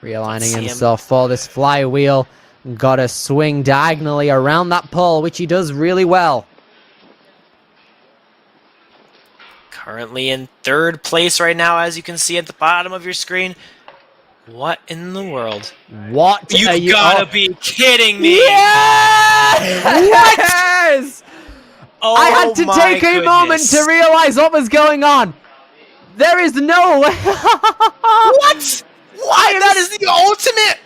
Realigning himself for this flywheel. Got to swing diagonally around that pole, which he does really well.
Currently in 3rd place right now, as you can see at the bottom of your screen. What in the world?
What are
You've
you?
gotta be kidding me!
Yes!
Oh,
I had to take a moment to realize what was going on. There is no way.
What? Why? That is the ultimate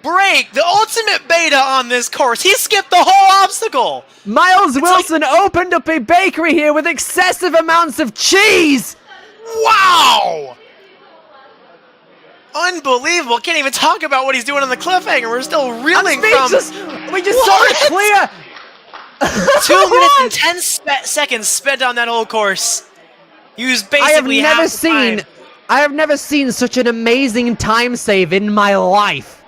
break, the ultimate beta on this course. He skipped the whole obstacle.
Miles Wilson opened up a bakery here with excessive amounts of cheese.
Wow! Unbelievable. Can't even talk about what he's doing on the cliffhanger. We're still reeling from...
We just saw it clear.
2 minutes and 10 seconds spent on that whole course. He was basically
I have never seen such an amazing time save in my life.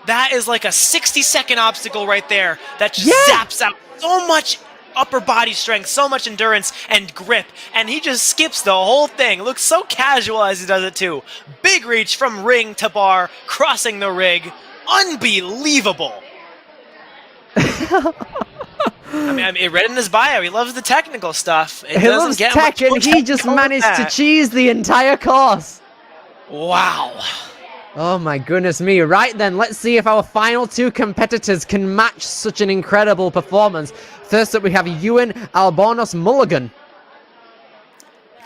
That is like a 60-second obstacle right there that just zaps out so much upper body strength, so much endurance and grip, and he just skips the whole thing. Looks so casual as he does it too. Big reach from ring to bar, crossing the rig. Unbelievable. I mean, it read in his bio. He loves the technical stuff.
He loves tech, and he just managed to cheese the entire course.
Wow.
Oh my goodness me. Right then, let's see if our final 2 competitors can match such an incredible performance. First up, we have Ewan Albornoz Mulligan.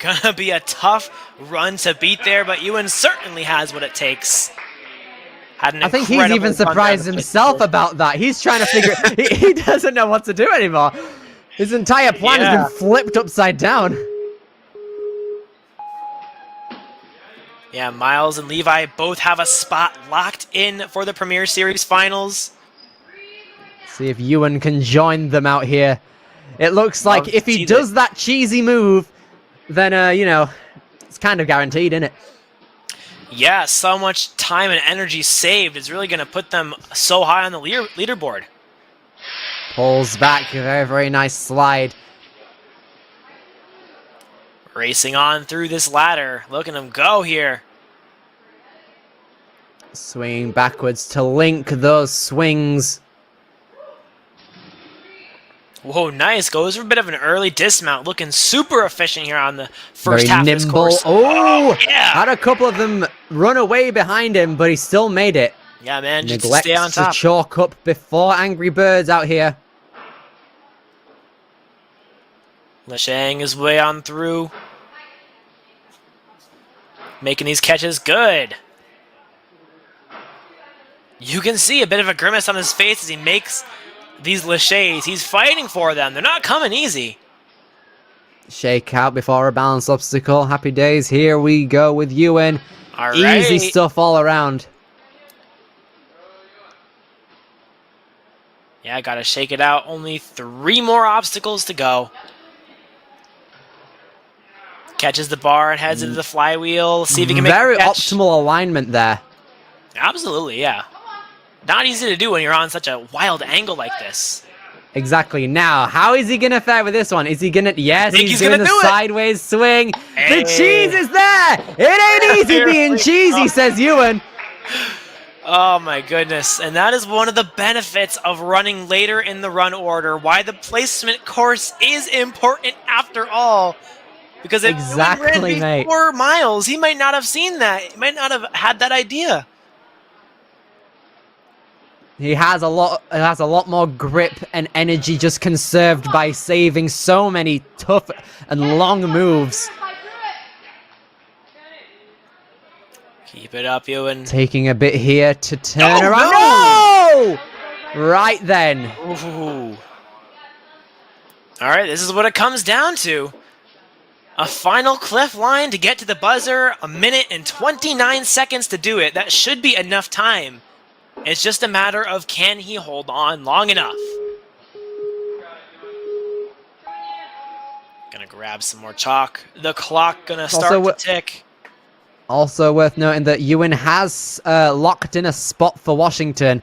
Gonna be a tough run to beat there, but Ewan certainly has what it takes.
I think he's even surprised himself about that. He's trying to figure... he doesn't know what to do anymore. His entire plan has been flipped upside down.
Yeah, Miles and Levi both have a spot locked in for the Premier Series finals.
See if Ewan can join them out here. It looks like if he does that cheesy move, then, you know, it's kind of guaranteed, isn't it?
Yeah, so much time and energy saved is really going to put them so high on the leaderboard.
Pulls back, a very, very nice slide.
Racing on through this ladder. Look at him go here.
Swinging backwards to link those swings.
Whoa, nice. Goes for a bit of an early dismount. Looking super efficient here on the first
very
half
nimble.
of this course.
Oh,
yeah.
Had a couple of them run away behind him, but he still made it.
Yeah, man. Just
Neglects
stay on top.
to chalk up before Angry Birds out here.
Lashang his way on through. Making these catches good. You can see a bit of a grimace on his face as he makes these laches. He's fighting for them. They're not coming easy.
Shake out before a balance obstacle. Happy days. Here we go with Ewan.
All right.
Easy stuff all around.
Yeah, gotta shake it out. Only 3 more obstacles to go. Catches the bar and heads into the flywheel. See if he can make
Very
a catch.
optimal alignment there.
Absolutely, yeah. Not easy to do when you're on such a wild angle like this.
Exactly. Now, how is he gonna fare with this one? Is he gonna... Yes, he's doing the sideways swing.
Hey.
The cheese is there! It ain't easy being cheesy, says Ewan.
Oh my goodness. And that is one of the benefits of running later in the run order. Why the placement course is important after all. Because if he ran before Miles, he might not have seen that. He might not have had that idea.
He has a lot more grip and energy just conserved by saving so many tough and long moves.
Keep it up, Ewan.
Taking a bit here to turn around.
No!
No! Right then.
Ooh. All right, this is what it comes down to. A final cliff line to get to the buzzer. 1 minute and 29 seconds to do it. That should be enough time. It's just a matter of can he hold on long enough. Gonna grab some more chalk. The clock gonna start to tick.
Also worth noting that Ewan has locked in a spot for Washington.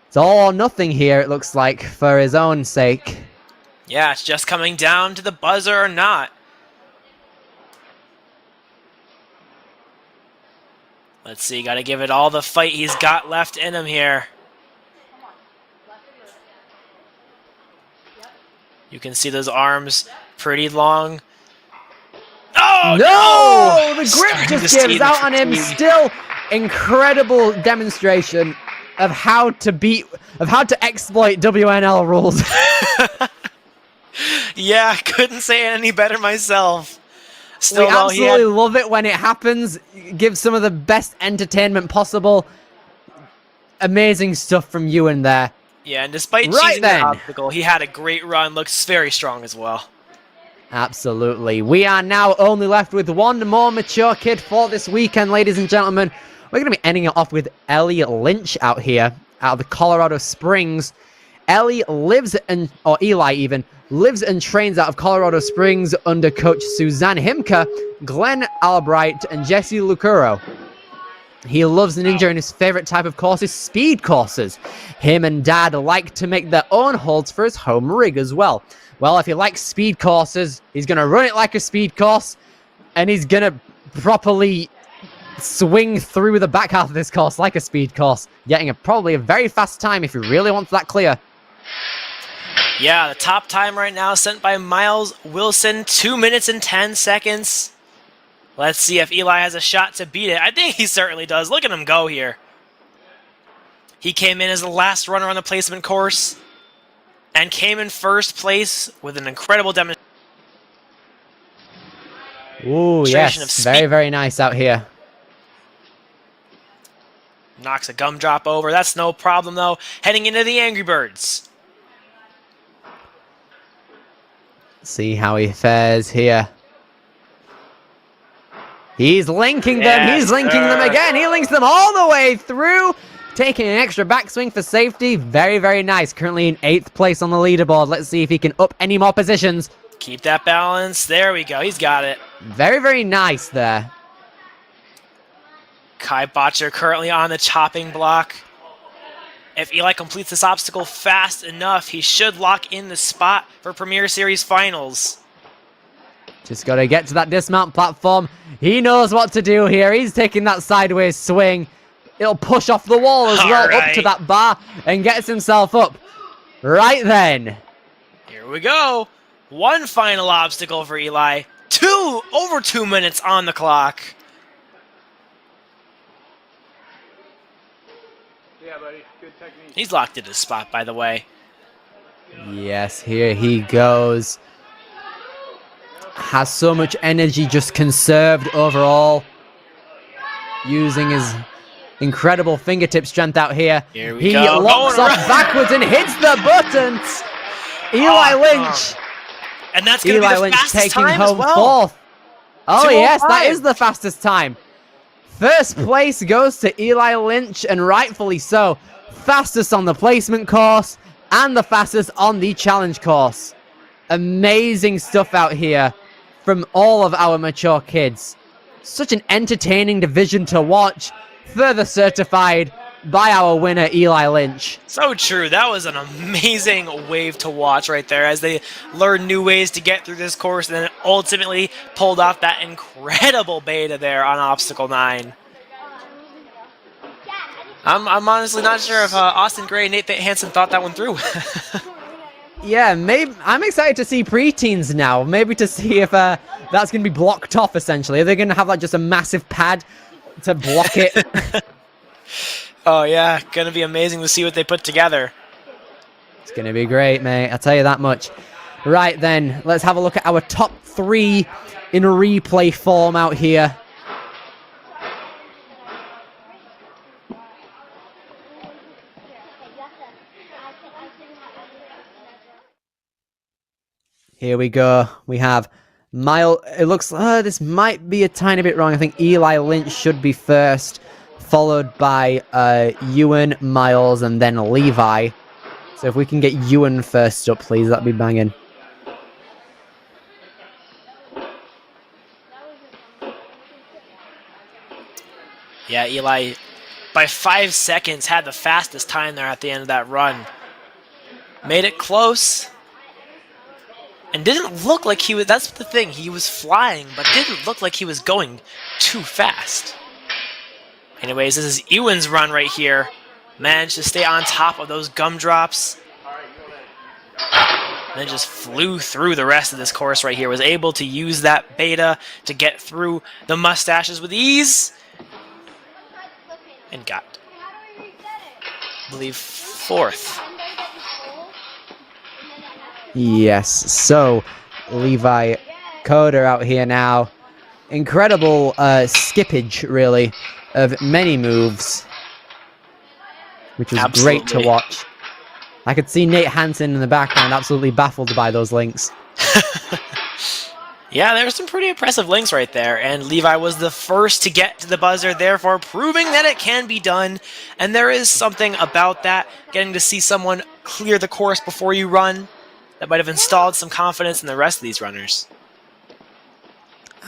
It's all or nothing here, it looks like, for his own sake.
Yeah, it's just coming down to the buzzer or not. Let's see, gotta give it all the fight he's got left in him here. You can see those arms pretty long. Oh! Oh,
no! The grip
Starting to
just
see
gives
the
out on him.
fatigue.
Still, incredible demonstration of how to exploit WNL rules.
Yeah, couldn't say it any better myself. Still,
We
though, he
absolutely
had...
love it when it happens. Gives some of the best entertainment possible. Amazing stuff from Ewan there.
Yeah, and despite
Right
cheesing the
then.
obstacle, he had a great run. Looks very strong as well.
Absolutely. We are now only left with one more mature kid for this weekend, ladies and gentlemen. We're going to be ending it off with Ellie Lynch out here, out of the Colorado Springs. Ellie lives or Eli even, lives and trains out of Colorado Springs under coach Suzanne Himka, Glenn Albright, and Jesse Lucero. He loves Ninja, and his favorite type of course is speed courses. Him and Dad like to make their own holds for his home rig as well. Well, if he likes speed courses, he's going to run it like a speed course, and he's going to properly swing through the back half of this course like a speed course, getting probably a very fast time if he really wants that clear.
Yeah, the top time right now sent by Miles Wilson, 2 minutes and 10 seconds. Let's see if Eli has a shot to beat it. I think he certainly does. Look at him go here. He came in as the last runner on the placement course and came in first place with an incredible demonstration
Ooh,
of
yes.
speed.
Very, very nice out here.
Knocks a gumdrop over. That's no problem, though. Heading into the Angry Birds.
See how he fares here. He's linking them.
Yes,
He's linking them
sir.
again. He links them all the way through. Taking an extra backswing for safety. Very, very nice. Currently in 8th place on the leaderboard. Let's see if he can up any more positions.
Keep that balance. There we go. He's got it.
Very, very nice there.
Kai Botcher currently on the chopping block. If Eli completes this obstacle fast enough, he should lock in the spot for Premier Series Finals.
Just got to get to that dismount platform. He knows what to do here. He's taking that sideways swing. It'll push off the wall as well, up to that bar, and gets himself up. Right then.
Here we go. One final obstacle for Eli. Over 2 minutes on the clock.
Yeah, buddy. Good technique.
He's locked in his spot, by the way.
Yes, here he goes. Has so much energy just conserved overall. Using his incredible fingertip strength out here.
Here we
He
go.
locks
Going
off
around.
backwards and hits the buttons. Eli Lynch.
And that's going to be
Eli
the
Lynch
fastest
taking
time as
home
well.
4th. Oh yes, that
2:05.
is the fastest time. First place goes to Eli Lynch, and rightfully so. Fastest on the placement course and the fastest on the challenge course. Amazing stuff out here from all of our mature kids. Such an entertaining division to watch. Further certified by our winner, Eli Lynch.
So true. That was an amazing wave to watch right there as they learned new ways to get through this course and then ultimately pulled off that incredible beta there on Obstacle 9. I'm honestly not sure if Austin Gray and Nate Hansen thought that one through.
Yeah, maybe I'm excited to see preteens now. Maybe to see if that's going to be blocked off, essentially. Are they going to have like just a massive pad to block it?
Oh yeah, gonna be amazing to see what they put together.
It's going to be great, mate. I'll tell you that much. Right then, let's have a look at our top 3 in replay form out here. Here we go. We have it looks, this might be a tiny bit wrong. I think Eli Lynch should be first, followed by Ewan, Miles, and then Levi. So if we can get Ewan first up, please, that'd be banging.
Yeah, Eli, by 5 seconds, had the fastest time there at the end of that run. Made it close. And didn't look like he was, that's the thing, he was flying, but didn't look like he was going too fast. Anyways, this is Ewan's run right here. Managed to stay on top of those gumdrops. and then just flew through the rest of this course right here. Was able to use that beta to get through the mustaches with ease. And got, I believe, 4th.
Yes, so Levi Coder out here now. Incredible skippage, really, of many moves, which was great to watch. I could see Nate Hansen in the background absolutely baffled by those links.
Yeah, there were some pretty impressive links right there, and Levi was the first to get to the buzzer, therefore proving that it can be done. And there is something about that, getting to see someone clear the course before you run, that might have installed some confidence in the rest of these runners.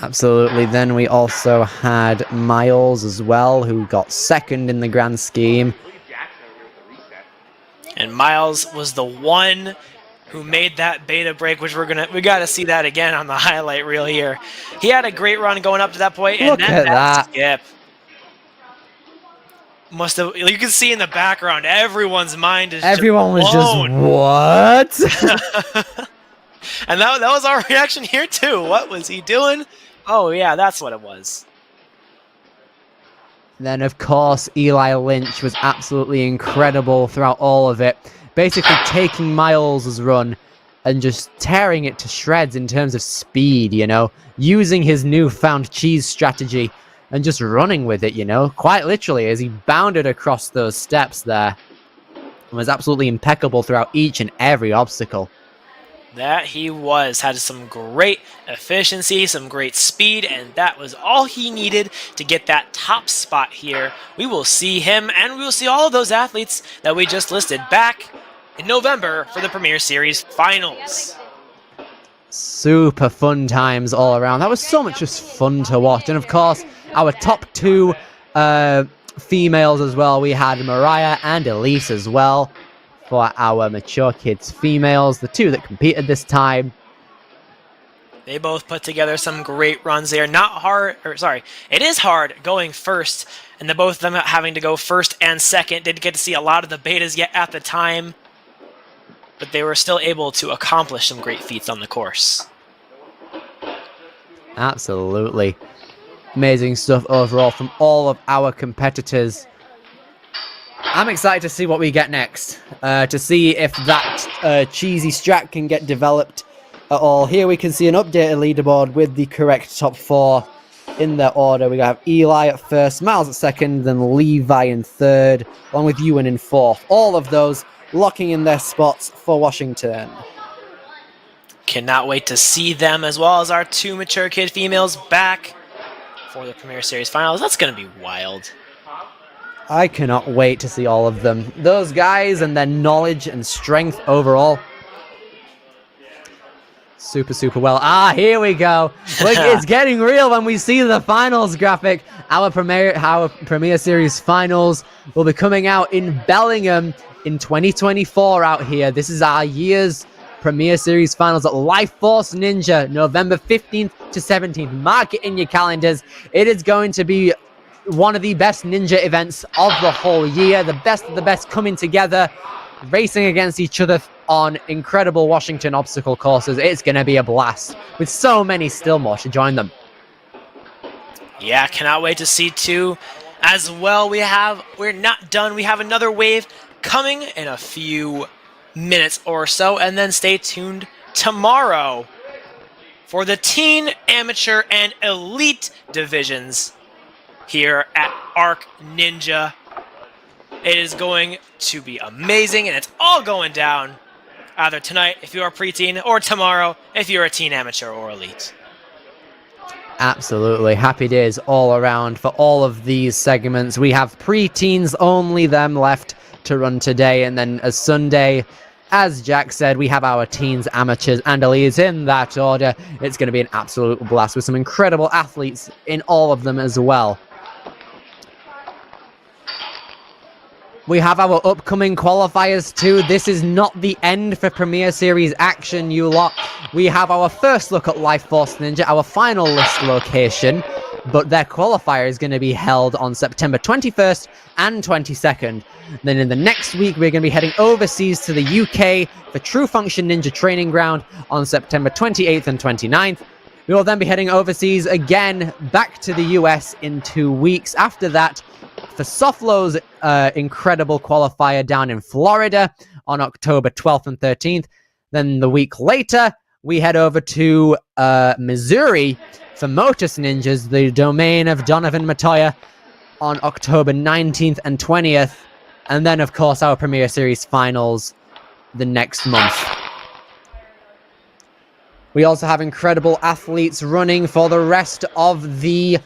Absolutely. Then we also had Miles as well, who got 2nd in the grand scheme.
And Miles was the one who made that beta break, which we got to see that again on the highlight reel here. He had a great run going up to that point, and
Look at that
skip. Must have, you can see in the background, everyone's mind is
Everyone was just, what?
And that was our reaction here too. What was he doing? Oh yeah, that's what it was.
Then, of course, Eli Lynch was absolutely incredible throughout all of it. Basically taking Miles' run and just tearing it to shreds in terms of speed, you know? Using his newfound cheese strategy and just running with it, you know? Quite literally, as he bounded across those steps there. And was absolutely impeccable throughout each and every obstacle.
That he was. Had some great efficiency, some great speed, and that was all he needed to get that top spot here. We will see him, and we will see all of those athletes that we just listed back in November for the Premier Series Finals.
Super fun times all around. That was so much just fun to watch. And of course, our top 2 females as well. We had Mariah and Elise as well. For our mature kids females, the 2 that competed this time.
They both put together some great runs there. Not hard, or sorry, it is hard going first, and the both of them having to go 1st and 2nd. Didn't get to see a lot of the betas yet at the time, but they were still able to accomplish some great feats on the course.
Absolutely. Amazing stuff overall from all of our competitors. I'm excited to see what we get next, to see if that cheesy strat can get developed at all. Here we can see an updated leaderboard with the correct top 4 in their order. We have Eli at 1st, Miles at 2nd, then Levi in 3rd, along with Ewan in 4th. All of those locking in their spots for Washington.
Cannot wait to see them, as well as our 2 mature kid females back for the Premier Series Finals. That's going to be wild.
I cannot wait to see all of them. Those guys and their knowledge and strength overall. Super, super well. Ah, here we go. Look, it's getting real when we see the finals graphic. Our Premier Series Finals will be coming out in Bellingham in 2024 out here. This is our year's Premier Series Finals at Life Force Ninja, November 15th to 17th. Mark it in your calendars. It is going to be one of the best ninja events of the whole year. The best of the best coming together, racing against each other on incredible Washington obstacle courses. It's going to be a blast, with so many still more to join them.
Yeah, cannot wait to see 2 as well. We're not done. We have another wave coming in a few minutes or so, and then stay tuned tomorrow for the teen, amateur, and elite divisions here at Arc Ninja. It is going to be amazing, and it's all going down either tonight if you are preteen, or tomorrow if you're a teen, amateur, or elite.
Absolutely. Happy days all around for all of these segments. We have pre-teens only them left to run today, and then as Sunday, as Jack said, we have our teens, amateurs, and elites in that order. It's going to be an absolute blast with some incredible athletes in all of them as well. We have our upcoming qualifiers too. This is not the end for Premier Series action, you lot. We have our first look at Life Force Ninja, our final list location. but their qualifier is going to be held on September 21st and 22nd. Then in the next week, we're going to be heading overseas to the UK for True Function Ninja Training Ground on September 28th and 29th. We will then be heading overseas again back to the US in 2 weeks. After that, for Soflo's incredible qualifier down in Florida on October 12th and 13th. Then the week later, we head over to Missouri for Motus Ninjas, the domain of Donovan Matoya, on October 19th and 20th. And then, of course, our Premier Series finals the next month. We also have incredible athletes running for the rest of the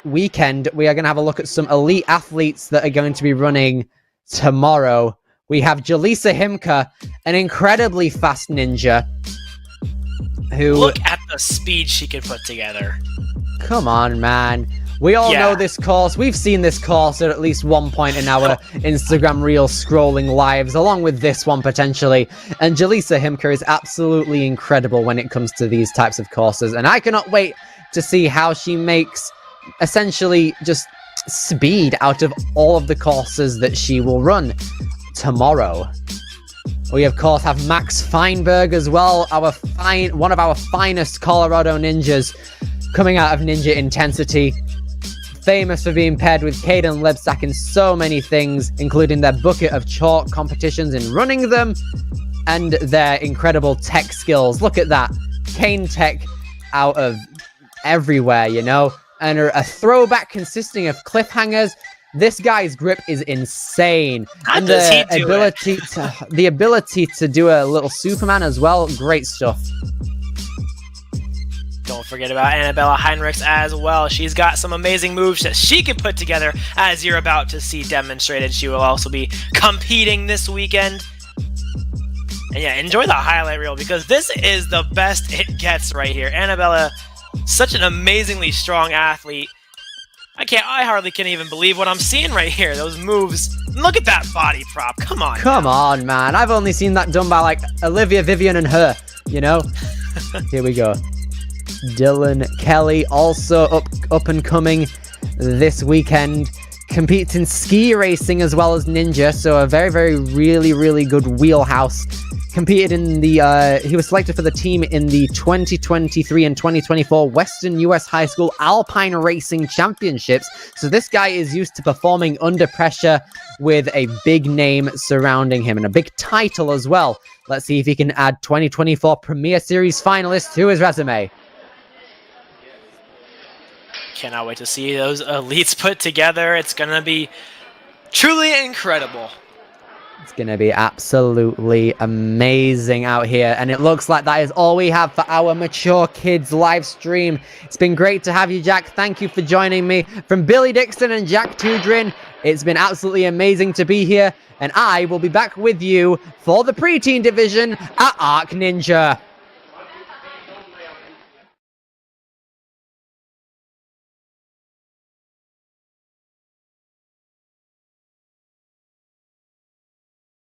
weekend. We are going to have a look at some elite athletes that are going to be running tomorrow. We have Jaleesa Himka, an incredibly fast ninja, who...
Look at the speed she can put together.
Come on, man. We all know this course. We've seen this course at least one point in our Instagram reel scrolling lives, along with this one potentially. And Jaleesa Himka is absolutely incredible when it comes to these types of courses. And I cannot wait to see how she makes essentially just speed out of all of the courses that she will run tomorrow. We of course have Max Feinberg as well, one of our finest Colorado ninjas coming out of Ninja Intensity. Famous for being paired with Caden Lebsack in so many things, including their bucket of chalk competitions in running them, and their incredible tech skills. Look at that. Cane tech out of everywhere, you know? And a throwback consisting of cliffhangers. This guy's grip is insane.
How does he do
the ability to do a little Superman as well. Great stuff.
Don't forget about Annabella Heinrichs as well. She's got some amazing moves that she can put together, as you're about to see demonstrated. She will also be competing this weekend. And yeah, enjoy the highlight reel, because this is the best it gets right here. Annabella, such an amazingly strong athlete. I hardly can even believe what I'm seeing right here. Those moves. Look at that body prop. Come on.
Come on, man. I've only seen that done by, like, Olivia, Vivian, and her, you know? Here we go. Dylan Kelly, also up and coming this weekend. Competes in ski racing as well as ninja, so a very, really good wheelhouse. Competed in the, he was selected for the team in the 2023 and 2024 Western US High School Alpine Racing Championships. So this guy is used to performing under pressure with a big name surrounding him and a big title as well. Let's see if he can add 2024 Premier Series finalist to his resume.
Cannot wait to see those elites put together. It's going to be truly incredible.
It's going to be absolutely amazing out here. And it looks like that is all we have for our Mature Kids live stream. It's been great to have you, Jack. Thank you for joining me. From Billy Dixon and Jack Tudrin, it's been absolutely amazing to be here. And I will be back with you for the preteen division at Arc Ninja.